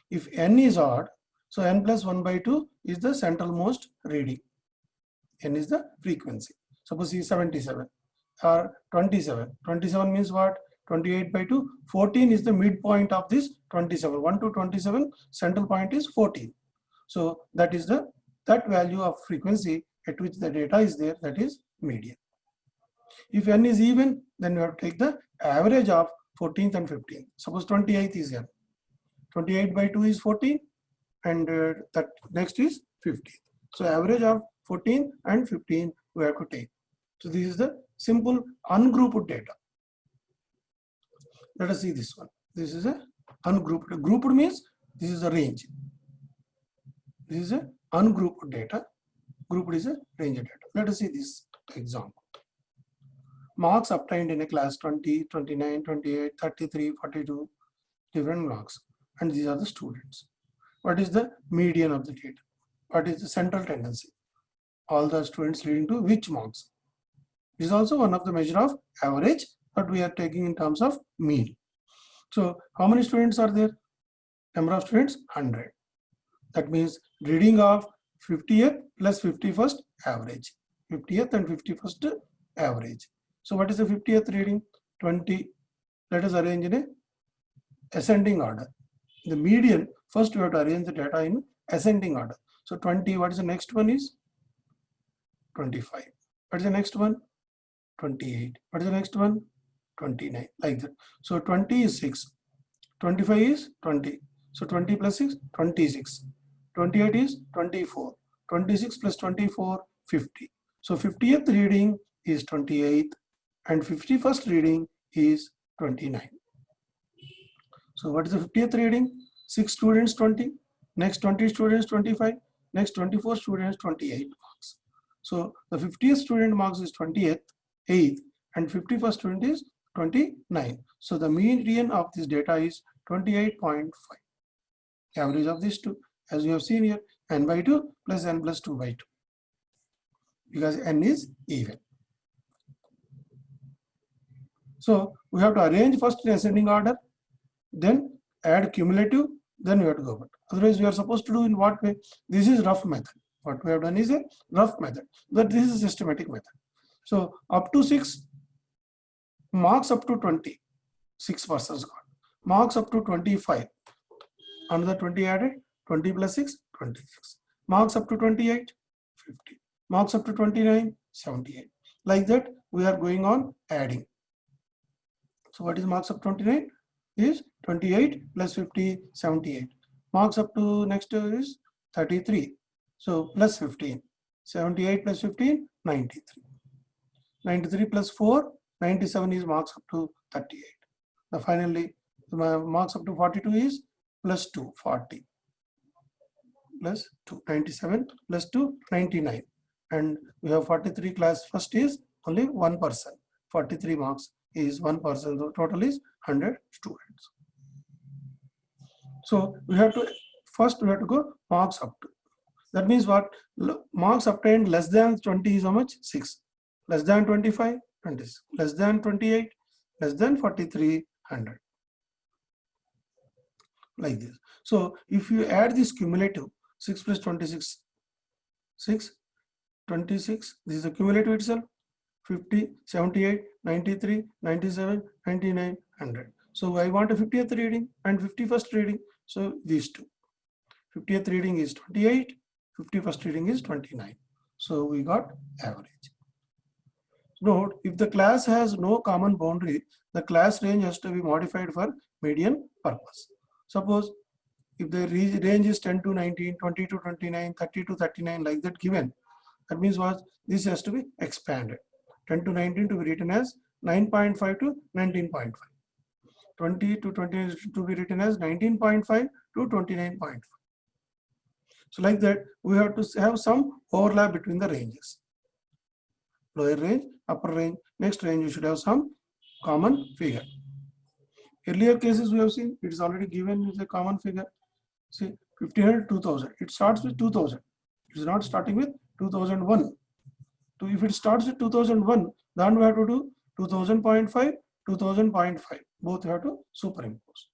if n is odd, so n plus 1 by 2 is the centralmost reading. N is the frequency. Suppose C 77 or 27. 27 means what? 28 by 2. 14 is the midpoint of this 27. 1 to 27, central point is 14. So that is that value of frequency at which the data is there, that is median. If n is even, then you have to take the average of 14th and 15th. Suppose 28th is n. 28 by 2 is 14 and that next is 15. So average of 14 and 15 we have to take. So this is the simple ungrouped data. Let us see this one. This is a ungrouped. Grouped means this is a range. This is a ungrouped data. Grouped is a range data. Let us see this example. Marks obtained in a class 20, 29, 28, 33, 42, different marks. And these are the students. What is the median of the data? What is the central tendency? All the students leading to which marks? This is also one of the measure of average, but we are taking in terms of mean. So how many students are there? Number of students 100. That means reading of 50th plus 51st average. 50th and 51st average. So what is the 50th reading? 20. Let us arrange in a ascending order. The median, first we have to arrange the data in ascending order. So 20, what is the next one is? 25. What is the next one? 28. What is the next one? 29. Like that. So 20 is 6. 25 is 20. So 20 plus 6, 26. 28 is 24. 26 plus 24, 50. So 50th reading is 28 and 51st reading is 29. So what is the 50th reading? 6 students 20, next 20 students 25, next 24 students 28 marks. So the 50th student marks is 28th, and 51st student is 29. So the median of this data is 28.5. Average of these two. as you have seen here, n by 2 plus n plus 2 by 2, because n is even. So we have to arrange first in ascending order, then add cumulative, then we have to go back. Otherwise, we are supposed to do in what way? This is rough method. What we have done is a rough method, but this is a systematic method. So up to 6, marks up to 20, 6 persons got. Marks up to 25, another 20 added, 20 plus 6, 26. Marks up to 28, 50. Marks up to 29, 78. Like that, we are going on adding. So what is marks up 29? Is 28 plus 50, 78. Marks up to next is 33. So plus 15. 78 plus 15, 93. 93 plus 4, 97 is marks up to 38. Now finally, the marks up to 42 is plus 2, 40. Plus 2, 97 plus 2, 99. And we have 43 class. First is only one person. 43 marks is one person. The total is 100 students. So we have to first we have to go marks up to. That means what? Marks obtained less than 20 is how much? 6. Less than 25, 26. Less than 28, less than 43, 100. Like this. So if you add this cumulative 6 plus 26, 6, 26. This is the cumulative itself. 50, 78, 93, 97, 99, 100. So I want a 50th reading and 51st reading. So these two. 50th reading is 28, 51st reading is 29. So we got average. Note, if the class has no common boundary, the class range has to be modified for median purpose. Suppose if the range is 10 to 19, 20 to 29, 30 to 39, like that given, that means what? This has to be expanded. 10 to 19 to be written as 9.5 to 19.5. 20 to 20 to be written as 19.5 to 29.5. So like that, we have to have some overlap between the ranges. Lower range, upper range, next range you should have some common figure. Earlier cases we have seen it is already given as a common figure. See 1500, 2000. It starts with 2000. It is not starting with 2001. So if it starts with 2001, then we have to do 2000.5, 2000.5. Both have to superimpose.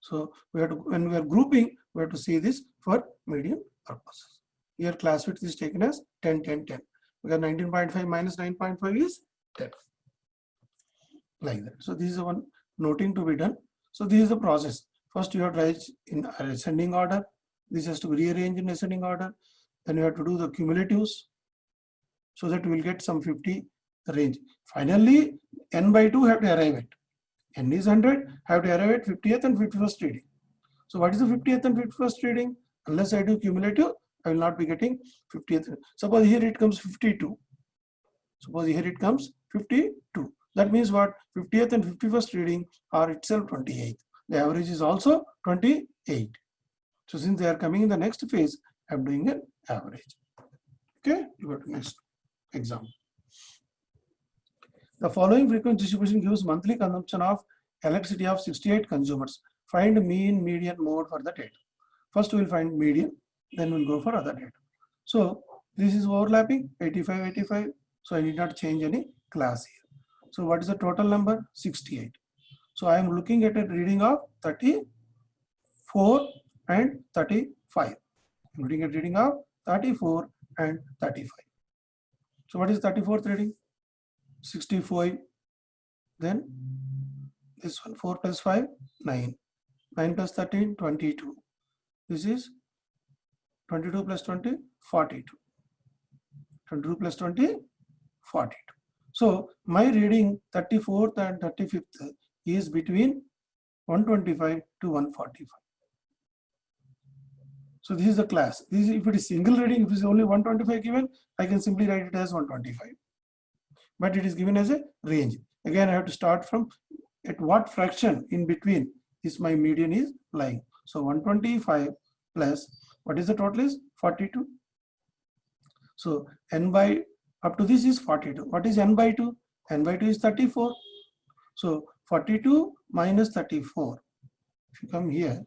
So we have to, when we are grouping, we have to see this for median purposes. Here class width is taken as 10, 10, 10. Because 19.5 minus 9.5 is 10. Like that. So this is one noting to be done. So this is the process. First you have to write in ascending order. This has to be rearranged in ascending order. Then you have to do the cumulatives so that we will get some 50 range. Finally, n by 2 have to arrive at. N is 100, have to arrive at 50th and 51st reading. So what is the 50th and 51st reading? Unless I do cumulative, I will not be getting 50th. Suppose here it comes 52. Suppose here it comes 52. That means what? 50th and 51st reading are itself 28. The average is also 28. So since they are coming in the next phase, I am doing an average. Okay, you go to next example. The following frequency distribution gives monthly consumption of electricity of 68 consumers. Find mean, median, mode for the data. First we will find median, then we will go for other data. So this is overlapping 85, 85. So I need not change any class here. So what is the total number? 68. So I am looking at a reading of 34 and 35. I'm looking at reading of 34 and 35. So what is 34th reading? 65. Then this one 4 plus 5, 9. 9 plus 13, 22. This is 22 plus 20, 42. 22 plus 20, 42. So my reading 34th and 35th is between 125 to 145. So this is the class. This is, if it is single reading, if it is only 125 given, I can simply write it as 125. But it is given as a range. Again, I have to start from at what fraction in between is my median is lying. So 125 plus what is the total is 42. So n by up to this is 42. What is n by 2? N by 2 is 34. So 42 minus 34. If you come here,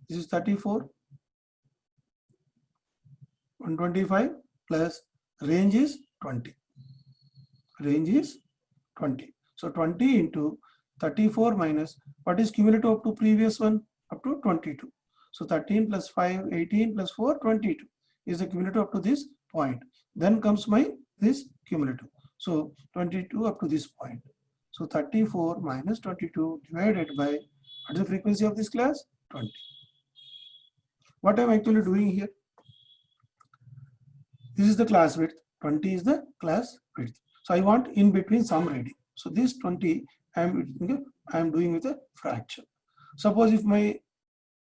This is 34. 125 plus range is 20. Range is 20. So 20 into 34 minus what is cumulative up to previous one? Up to 22. So 13 plus 5, 18 plus 4, 22 is the cumulative up to this point. Then comes my this cumulative. So 22 up to this point. So 34 minus 22 divided by what is the frequency of this class? 20. What I'm actually doing here? This is the class width. 20 is the class width. So I want in between some reading. So this 20 I am doing with a fraction. Suppose if my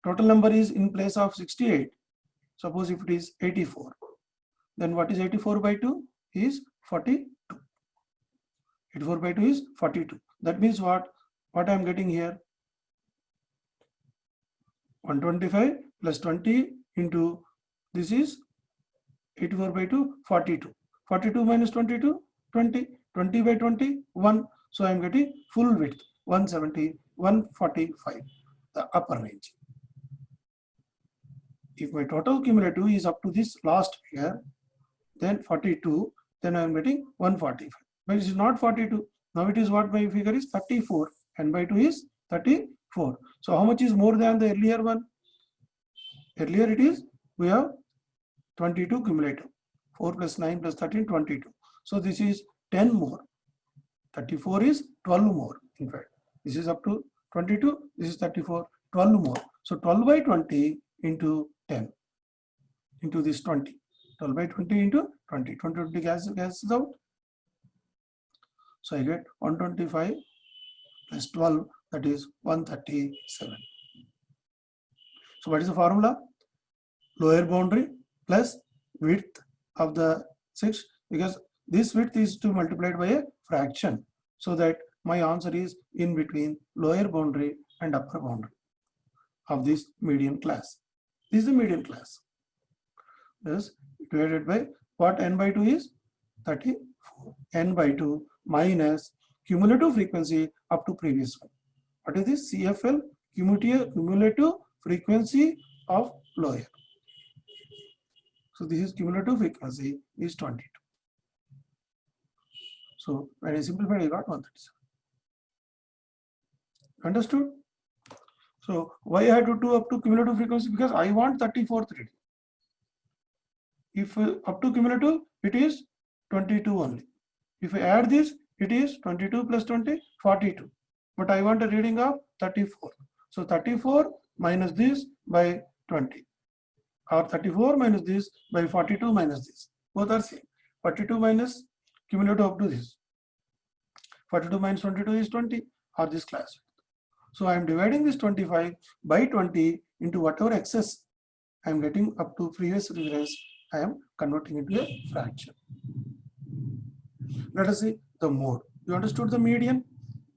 total number is in place of 68, suppose if it is 84, then what is 84 by 2 is 42. 84 by 2 is 42. That means what I am getting here? 125 plus 20 into this is 84 by 2, 42. 42 minus 22, 20. 20 by 20, 1. So I am getting full width, 170, 145, the upper range. If my total cumulative is up to this last figure, then 42, then I am getting 145. But it is not 42. Now it is what my figure is 34. N by 2 is 34. So how much is more than the earlier one? Earlier it is, we have 22 cumulative. 4 plus 9 plus 13, 22. So this is 10 more. 34 is 12 more. In fact, this is up to 22. This is 34, 12 more. So 12 by 20 into 10 into this 20. 12 by 20 into 20. 20 cancels out. So I get 125 plus 12, that is 137. So what is the formula? Lower boundary plus width of the 6, because this width is to multiplied by a fraction, so that my answer is in between lower boundary and upper boundary of this median class. This is the median class. This divided by what? N by 2 is 34. N by 2 minus cumulative frequency up to previous one. What is this? CFL, cumulative frequency of lower. So this is cumulative frequency is 22. So when I simplified, I got 137. Understood? So why I had to do up to cumulative frequency? Because I want 34th reading. If up to cumulative, it is 22 only. If I add this, it is 22 plus 20, 42. But I want a reading of 34. So 34 minus this by 20. Or 34 minus this by 42 minus this. Both are same. 42 minus cumulative up to this. 42 minus 22 is 20, or this class. So I am dividing this 25 by 20 into whatever excess I am getting up to previous reference, I am converting into a fraction. Let us see the mode. You understood the median?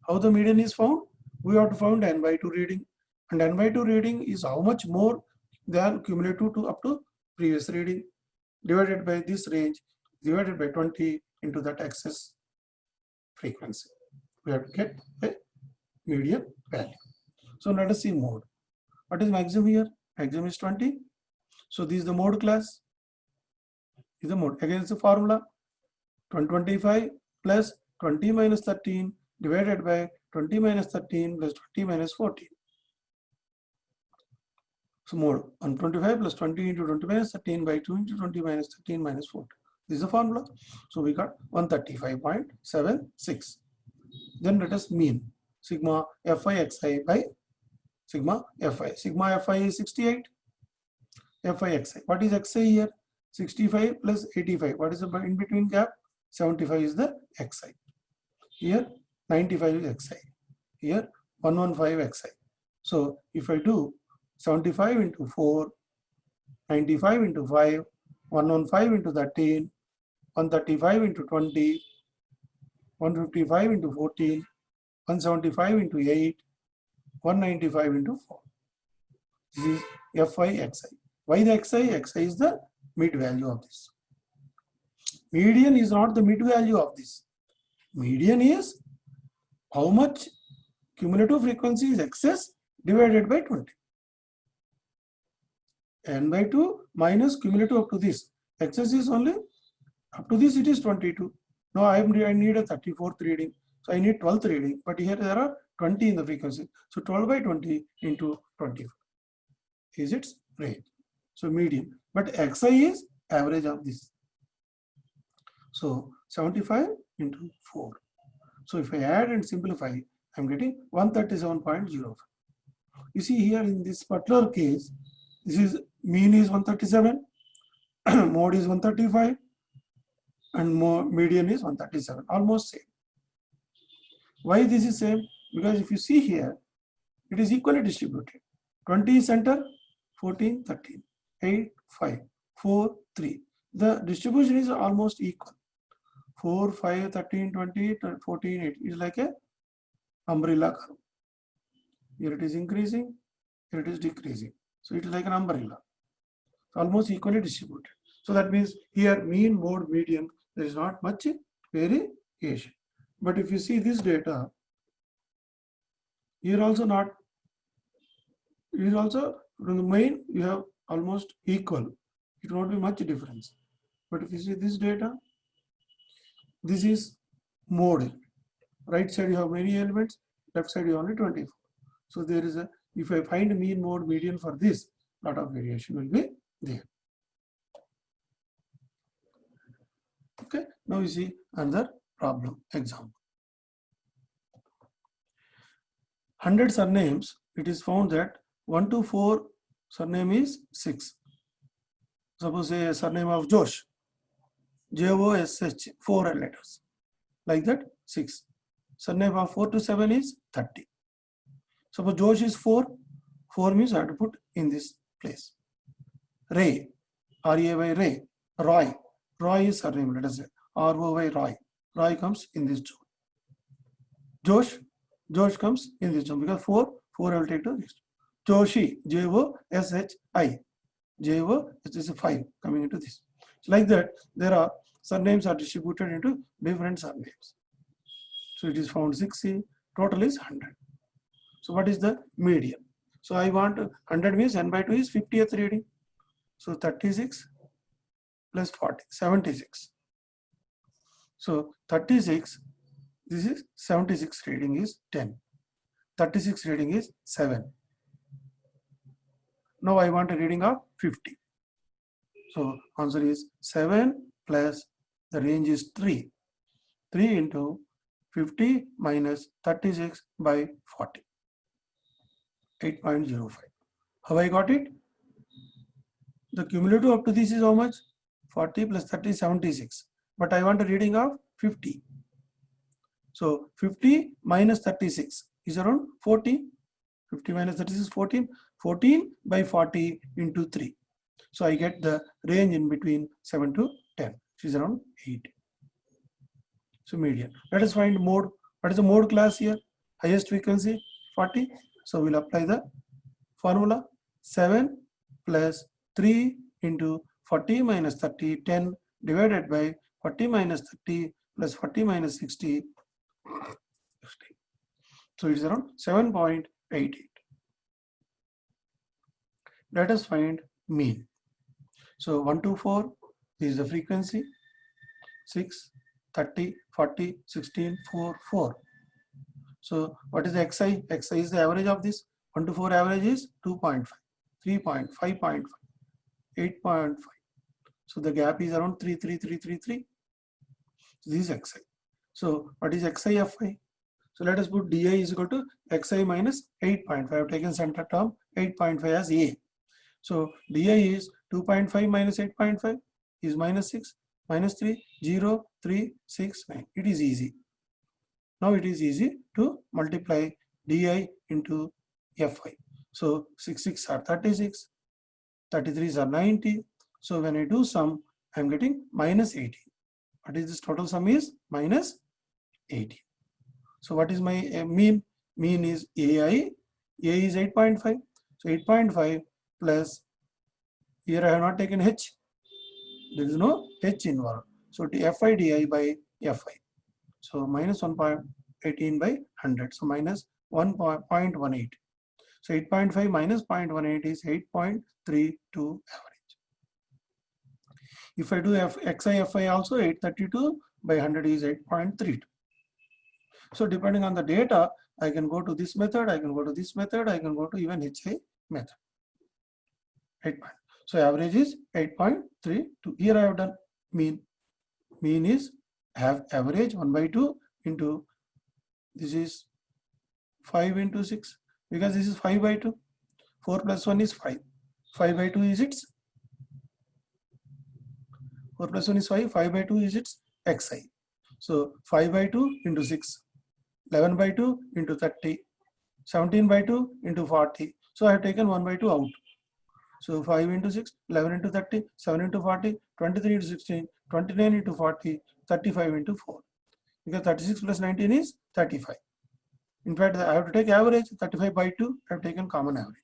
How the median is found? We have to find N by 2 reading. And N by 2 reading is how much more than cumulative to up to previous reading, divided by this range, divided by 20 into that excess frequency. We have to get a median value. So let us see mode. What is maximum here? Maximum is 20. So this is the mode class. This is the mode. Again, it's the formula. 25 plus 20 minus 13 divided by 20 minus 13 plus 20 minus 14. So mode 125 plus 20 into 20 minus 13 by 2 into 20 minus 13 minus 14. This is the formula. So we got 135.76. Then let us mean sigma fi xi by sigma fi. Sigma fi is 68. Fi xi. What is xi here? 65 plus 85. What is the in between gap? 75 is the xi. Here 95 is xi. Here 115 xi. So if I do 75 into 4, 95 into 5, 115 into 13, 135 into 20, 155 into 14, 175 into 8, 195 into 4. This is fi xi. Why the xi? Xi is the mid value of this. Median is not the mid value of this. Median is how much cumulative frequency is excess divided by 20. n by 2 minus cumulative up to this. Excess is only up to this, it is 22. Now I need a 34th reading. So I need 12th reading, but here there are 20 in the frequency. So 12 by 20 into 25 is its range. So median, but xi is average of this. So 75 into 4. So if I add and simplify, I'm getting 137.05. You see here in this particular case, this is mean is 137, mode is 135, and median is 137, almost same. Why this is same? Because if you see here, it is equally distributed. 20 is center, 14, 13, 8, 5, 4, 3. The distribution is almost equal. 4, 5, 13, 20, 14, 8 is like a umbrella curve. Here it is increasing, here it is decreasing. So it is like an umbrella, almost equally distributed. So that means here mean, mode, median, there is not much variation. But if you see this data, here also not, here also from the main you have almost equal. It won't be much difference. But if you see this data, this is mode. Right side you have many elements, left side you have only 24. So there is a, if I find mean, mode, median for this, lot of variation will be there. Okay, now you see another problem example. 100 surnames, it is found that 1 to 4 surname is 6. Suppose a surname of Josh, Josh, 4 letters, like that 6. Surname of 4 to 7 is 30. Suppose Josh is 4, 4 means I have to put in this place. Ray, R-A-Y, Ray, Roy, Roy is surname, let us say, R-O-Y, Roy, Roy comes in this zone. Josh, Josh comes in this zone, because 4 I will take to this. Joshi, J-O-S-H-I, J-O, it is a 5 coming into this. So like that, there are surnames are distributed into different surnames. So it is found 60, total is 100. So what is the median? So I want 100 means n by 2 is 50th reading. So 36 plus 40, 76. So 36, this is 76 reading is 10. 36 reading is 7. Now I want a reading of 50. So answer is 7 plus the range is 3. 3 into 50 minus 36 by 40. 8.05. Have I got it? The cumulative up to this is how much? 40 plus 30, 76. But I want a reading of 50. So 50 minus 36 is around 40. 50 minus 36 is 14. 14 by 40 into 3. So I get the range in between 7 to 10, which is around 8. So median. Let us find mode. What is the mode class here? Highest frequency 40. So we'll apply the formula 7 plus 3 into 40 minus 30, 10 divided by 40 minus 30 plus 40 minus 60. So it's around 7.88. Let us find mean. So 1 to 4 is the frequency, 6, 30, 40, 16, 4, 4. So what is the xi? Xi is the average of this. 1 to 4 average is 2.5, 3.5, 5.5, 8.5. So the gap is around 3, 3, 3, 3, 3. So this is xi. So what is xi of phi? So let us put di is equal to xi minus 8.5. I have taken center term 8.5 as a. So di is 2.5 minus 8.5 is minus 6, minus 3, 0, 3, 6, 9. It is easy. Now it is easy to multiply di into fi. So 6, 6 are 36, 33s are 90. So when I do sum, I am getting minus 80. What is this total sum is? Minus 80. So what is my mean? Mean is ai. A is 8.5. So 8.5 plus, here I have not taken h. There is no h involved. So fi di by fi. So minus 1.18 by 100. So minus 1.18. So 8.5 minus 0.18 is 8.32 average. If I do XI, FI also, 832 by 100 is 8.32. So depending on the data, I can go to this method, I can go to this method, I can go to even HI method. 8. So average is 8.32. Here I have done mean. Mean is have average 1 by 2 into this is 5 into 6, because this is 5 by 2. 4 plus 1 is 5. 5 by 2 is its 4 plus 1 is 5. 5 by 2 is its XI. So 5 by 2 into 6. 11 by 2 into 30. 17 by 2 into 40. So I have taken 1 by 2 out. So 5 into 6, 11 into 30, 7 into 40, 23 into 16, 29 into 40, 35 into 4. Because 36 plus 19 is 35. In fact, I have to take average. 35 by 2, I have taken common average.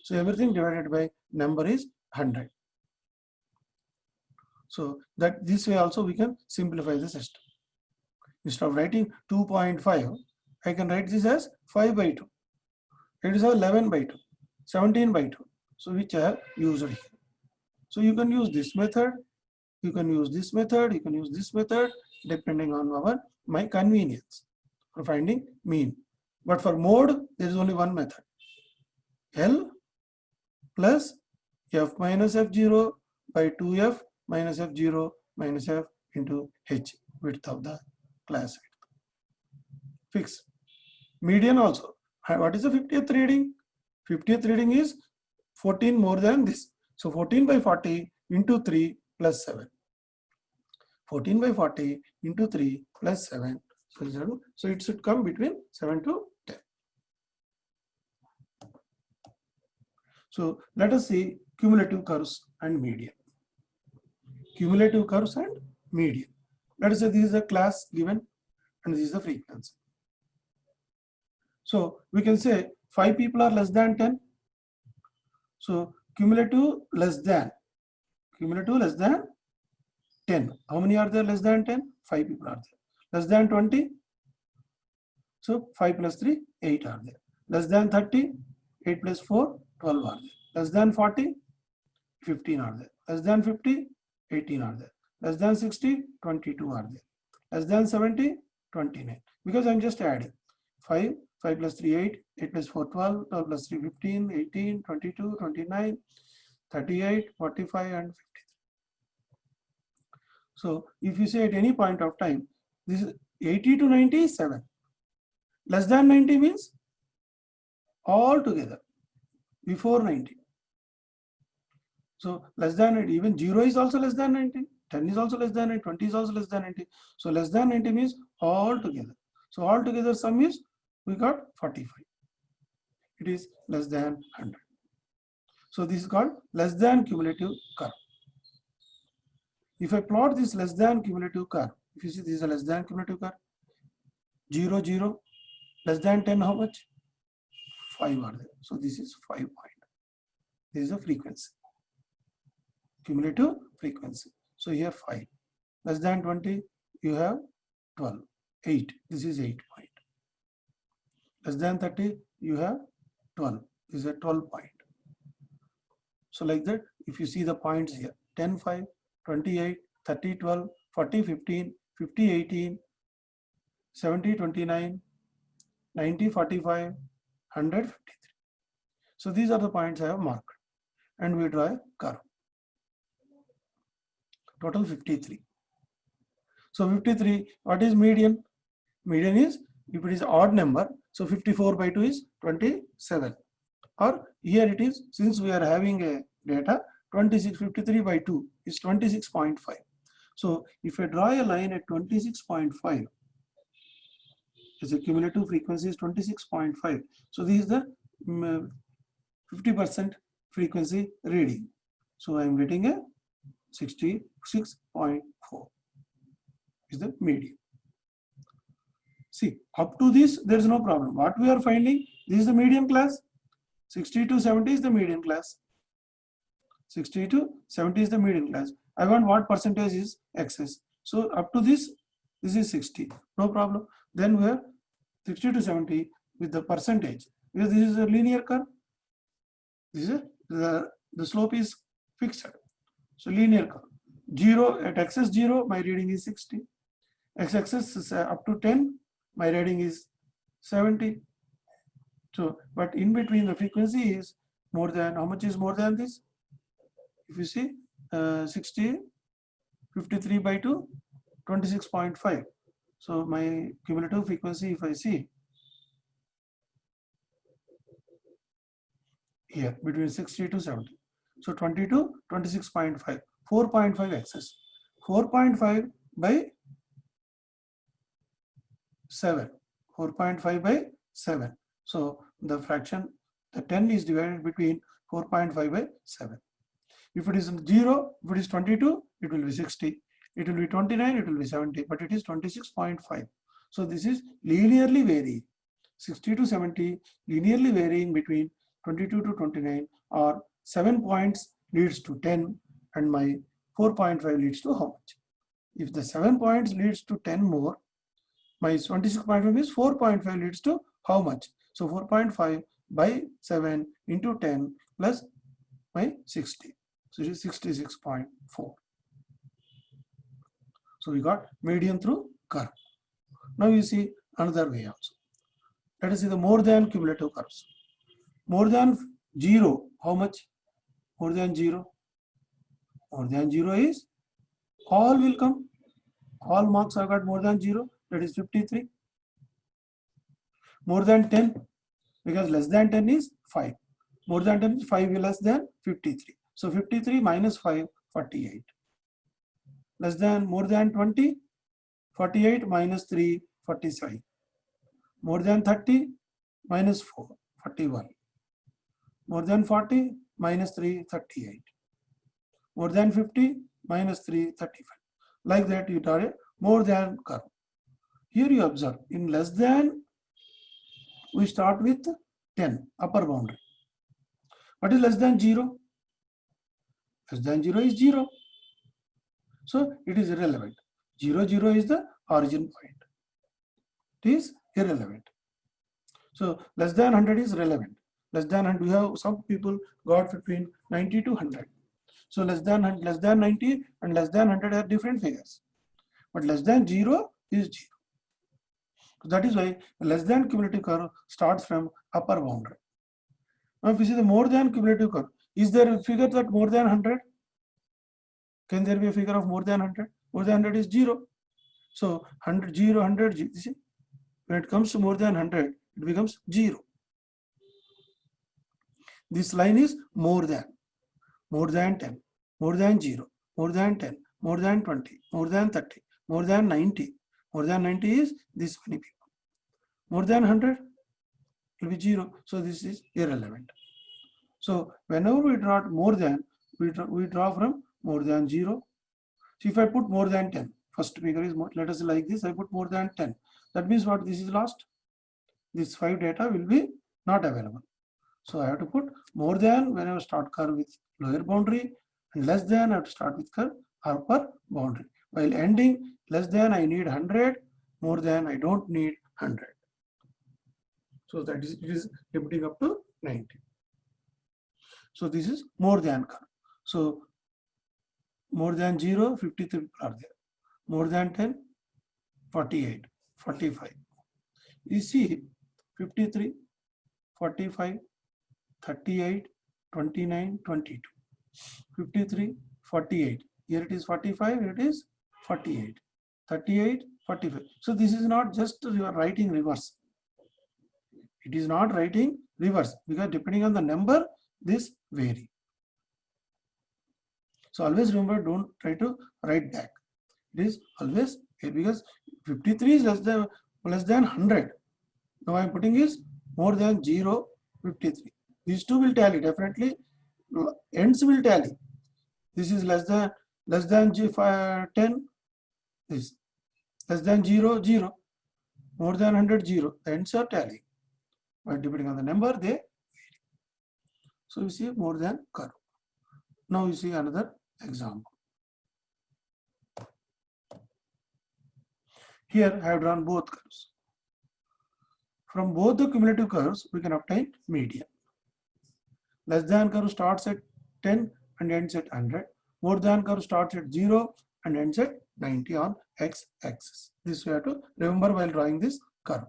So everything divided by number is 100. So that this way also we can simplify the system. Instead of writing 2.5, I can write this as 5 by 2. It is 11 by 2, 17 by 2. So which I have used here. So you can use this method, you can use this method, you can use this method, depending on my convenience for finding mean. But for mode, there is only one method. L plus F minus F0 by 2F minus F0 minus F into H, width of the class width. Fix. Median also. What is the 50th reading? 50th reading is 14 more than this. So 14 by 40 into 3 plus 7. 14 by 40 into 3 plus 7. So it should come between 7 to 10. So let us see cumulative curves and median. Cumulative curves and median. Let us say this is a class given and this is the frequency. So we can say 5 people are less than 10. So cumulative less than 10. How many are there less than 10? 5 people are there. Less than 20. So 5 plus 3, 8 are there. Less than 30, 8 plus 4, 12 are there. Less than 40, 15 are there. Less than 50, 18 are there. Less than 60, 22 are there. Less than 70, 29. Because I'm just adding 5 plus 3, 8, 8 plus 4, 12, 12 plus 3, 15, 18, 22, 29, 38, 45 and 53. So if you say at any point of time, this is 80 to 90 is 7. Less than 90 means all together before 90. So less than 90, even 0 is also less than 90, 10 is also less than 90, 20 is also less than 90. So less than 90 means all together. So all together sum is, we got 45. It is less than 100. So this is called less than cumulative curve. If I plot this less than cumulative curve, if you see this is a less than cumulative curve, 0, 0, less than 10, how much? 5 are there. So this is 5 point. This is a frequency. Cumulative frequency. So here 5. Less than 20, you have 12. 8. This is 8 point. Less than 30, you have 12. This is a 12 point. So like that, if you see the points here, 10, 5, 28, 30, 12, 40, 15, 50, 18, 70, 29, 90, 45, 100, 53. So these are the points I have marked. And we draw a curve. Total 53. So 53, what is median? Median is, if it is odd number, so 54 by 2 is 27. Or here it is, since we are having a data, 53 by 2 is 26.5. So if I draw a line at 26.5, as a cumulative frequency is 26.5. So this is the 50% frequency reading. So I am getting a 66.4 is the median. See, up to this, there is no problem. What we are finding, this is the median class. 60 to 70 is the median class. 60 to 70 is the median class. I want what percentage is excess. So up to this is 60. No problem. Then we have 60 to 70 with the percentage. because this is a linear curve. This is the slope is fixed. So linear curve. 0 at x is 0, my reading is 60. X-axis is up to 10, my reading is 70. So, but in between the frequency is more than, how much is more than this? If you see 60, 53 by 2, 26.5. So my cumulative frequency, if I see here between 60 to 70. So 22, 26.5, 4.5 axis. 4.5 by 7. 4.5 by 7. So the fraction, the 10 is divided between 4.5 by 7. If it is 0, if it is 22, it will be 60. It will be 29, it will be 70, but it is 26.5. So this is linearly varying. 60 to 70, linearly varying between 22 to 29, or 7 points leads to 10, and my 4.5 leads to how much? If the 7 points leads to 10 more, my 26.5 is 4.5 leads to how much? So 4.5 by 7 into 10 plus by 60. So it is 66.4. So we got median through curve. Now you see another way also. Let us see the more than cumulative curves. More than 0, how much? More than 0. More than 0 is all will come. All marks are got more than 0, that is 53. More than 10, because less than 10 is 5. More than 10 is 5 less than 53. So 53 minus 5, 48. Less than, more than 20, 48 minus 3, 47. More than 30, minus 4, 41. More than 40, minus 3, 38. More than 50, minus 3, 35. Like that you draw a more than curve. Here you observe, in less than, we start with 10, upper boundary. What is less than 0? Less than 0 is 0. So it is irrelevant. 0, 0 is the origin point. It is irrelevant. So less than 100 is relevant. Less than 100, we have some people got between 90 to 100. So less than 90 and less than 100 are different figures. But less than 0 is 0. So that is why less than cumulative curve starts from upper boundary. Now if you see the more than cumulative curve, is there a figure that more than 100? Can there be a figure of more than 100? More than 100 is 0. So 100, 0, 100, you see, when it comes to more than 100, it becomes 0. This line is more than 10, more than 0, more than 10, more than 20, more than 30, more than 90. More than 90 is this many people. More than 100 will be 0. So this is irrelevant. So whenever we draw more than, we draw from more than 0. So if I put more than 10, first figure is more, let us say like this, I put more than 10. That means what? This is lost. This 5 data will be not available. So I have to put more than when I start curve with lower boundary, and less than I have to start with curve upper boundary. While ending less than I need 100, more than I don't need 100. So that is, it is limiting up to 90. So this is more than curve. So more than 0, 53 are there. More than 10, 48, 45. You see 53, 45, 38, 29, 22. 53, 48. Here it is 45, here it is 48. 38, 45. So this is not just you are writing reverse. It is not writing reverse, because depending on the number, this vary. So always remember, don't try to write back. It is always here, because 53 is less than 100. Now I am putting is more than 0, 53. These two will tally, definitely ends will tally. This is less than 10, this less than 0, 0, more than 100, 0. The ends are tallying, but depending on the number they vary. So you see more than curve. Now you see another example. Here I have drawn both curves. From both the cumulative curves, we can obtain median. Less than curve starts at 10 and ends at 100. More than curve starts at 0 and ends at 90 on x-axis. This we have to remember while drawing this curve.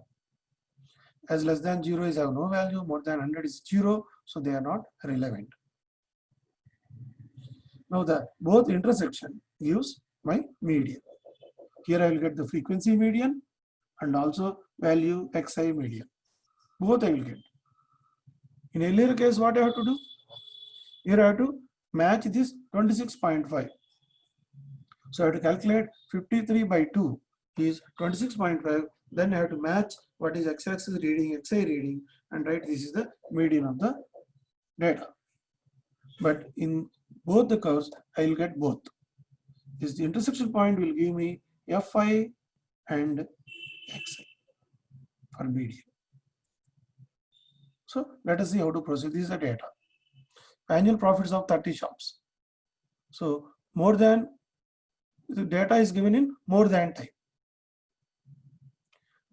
As less than 0 is have no value, more than 100 is 0, so they are not relevant. Now the both intersection gives my median. Here I will get the frequency median and also value xi median. Both I will get. In earlier case, what I have to do? Here I have to match this 26.5. So I have to calculate 53 by 2 is 26.5. Then I have to match what is x-axis reading, xi reading, and write this is the median of the data. But in both the curves, I will get both. This the intersection point will give me fi and xi for median. So let us see how to proceed. This is the data. Annual profits of 30 shops. So more than the data is given in more than type.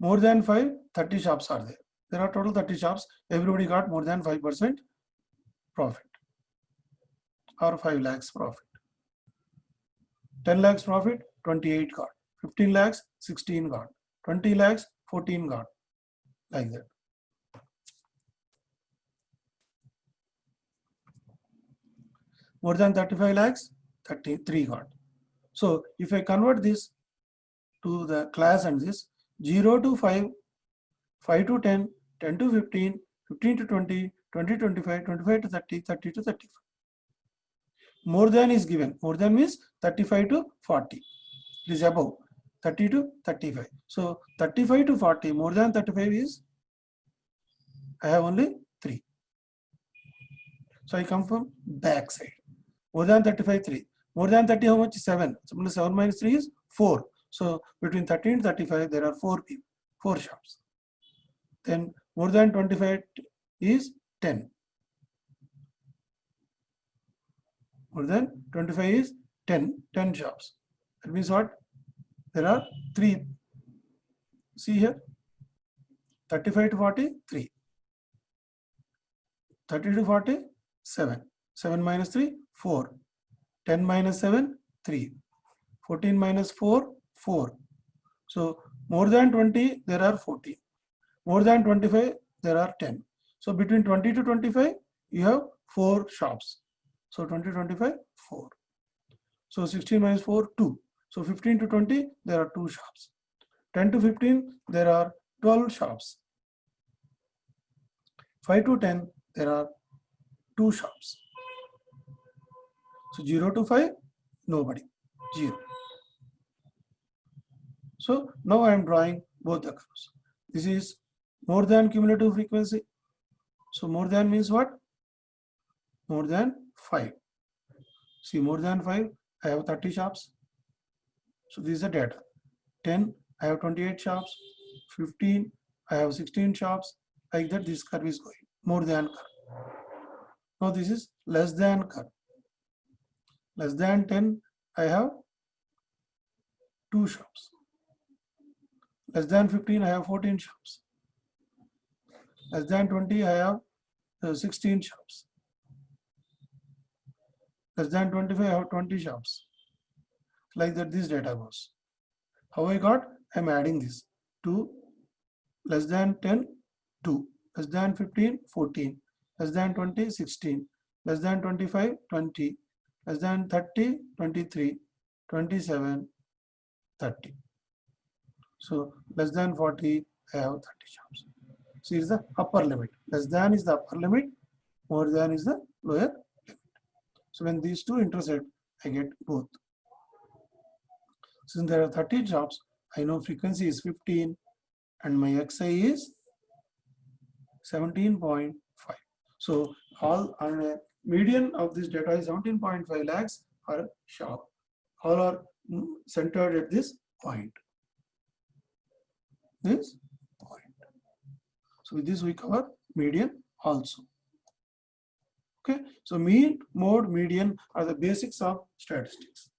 More than 5, 30 shops are there. There are total 30 shops. Everybody got more than 5% profit or 5 lakhs profit. 10 lakhs profit, 28 got. 15 lakhs, 16 got. 20 lakhs, 14 got. Like that. More than 35 lakhs, 33 got. So if I convert this to the class and this 0 to 5, 5 to 10, 10 to 15, 15 to 20, 20 to 25, 25 to 30, 30 to 35. More than is given. More than means 35 to 40. It is above 30 to 35. So 35 to 40, more than 35 is, I have only 3. So I come from back side. More than 35, 3. More than 30, how much? 7. So 7 minus 3 is 4. So between 30 and 35, there are 4 people, 4 shops. Then more than 25 is 10. More than 25 is 10 shops. That means what? There are 3. See here. 35 to 40, 3. 30 to 40, 7. 7 minus 3, 4. 10 minus 7, 3. 14 minus 4, 4. So more than 20, there are 14. More than 25, there are 10. So between 20 to 25, you have 4 shops. So 20 to 25, 4. So 16 minus 4, 2. So 15 to 20, there are 2 shops. 10 to 15, there are 12 shops. 5 to 10, there are 2 shops. So 0 to 5, nobody, 0. So now I am drawing both the curves. This is more than cumulative frequency. So more than means what? More than 5. See, more than 5, I have 30 shops. So this is the data. 10, I have 28 shops. 15, I have 16 shops. Like that, this curve is going. More than curve. Now this is less than curve. Less than 10, I have 2 shops. Less than 15, I have 14 shops. Less than 20, I have 16 shops. Less than 25, I have 20 shops. Like that, this data goes. How I got? I'm adding this. 2, less than 10, 2. Less than 15, 14. Less than 20, 16. Less than 25, 20. Less than 30, 23. 27, 30. So less than 40, I have 30 shops. So it is the upper limit. Less than is the upper limit. More than is the lower limit. So when these two intersect, I get both. Since there are 30 shops, I know frequency is 15 and my xi is 17.5. So all on a median of this data is 17.5 lakhs per shop. All are centered at this point. This point. So with this we cover median also. Okay, so mean, mode, median are the basics of statistics.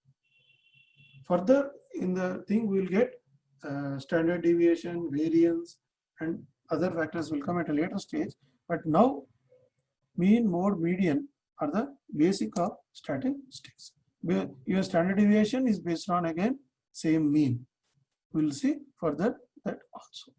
Further in the thing we will get standard deviation, variance, and Other factors will come at a later stage, but now mean, mode, median are the basic of statistics. Your standard deviation is based on again same mean. We'll see further that also.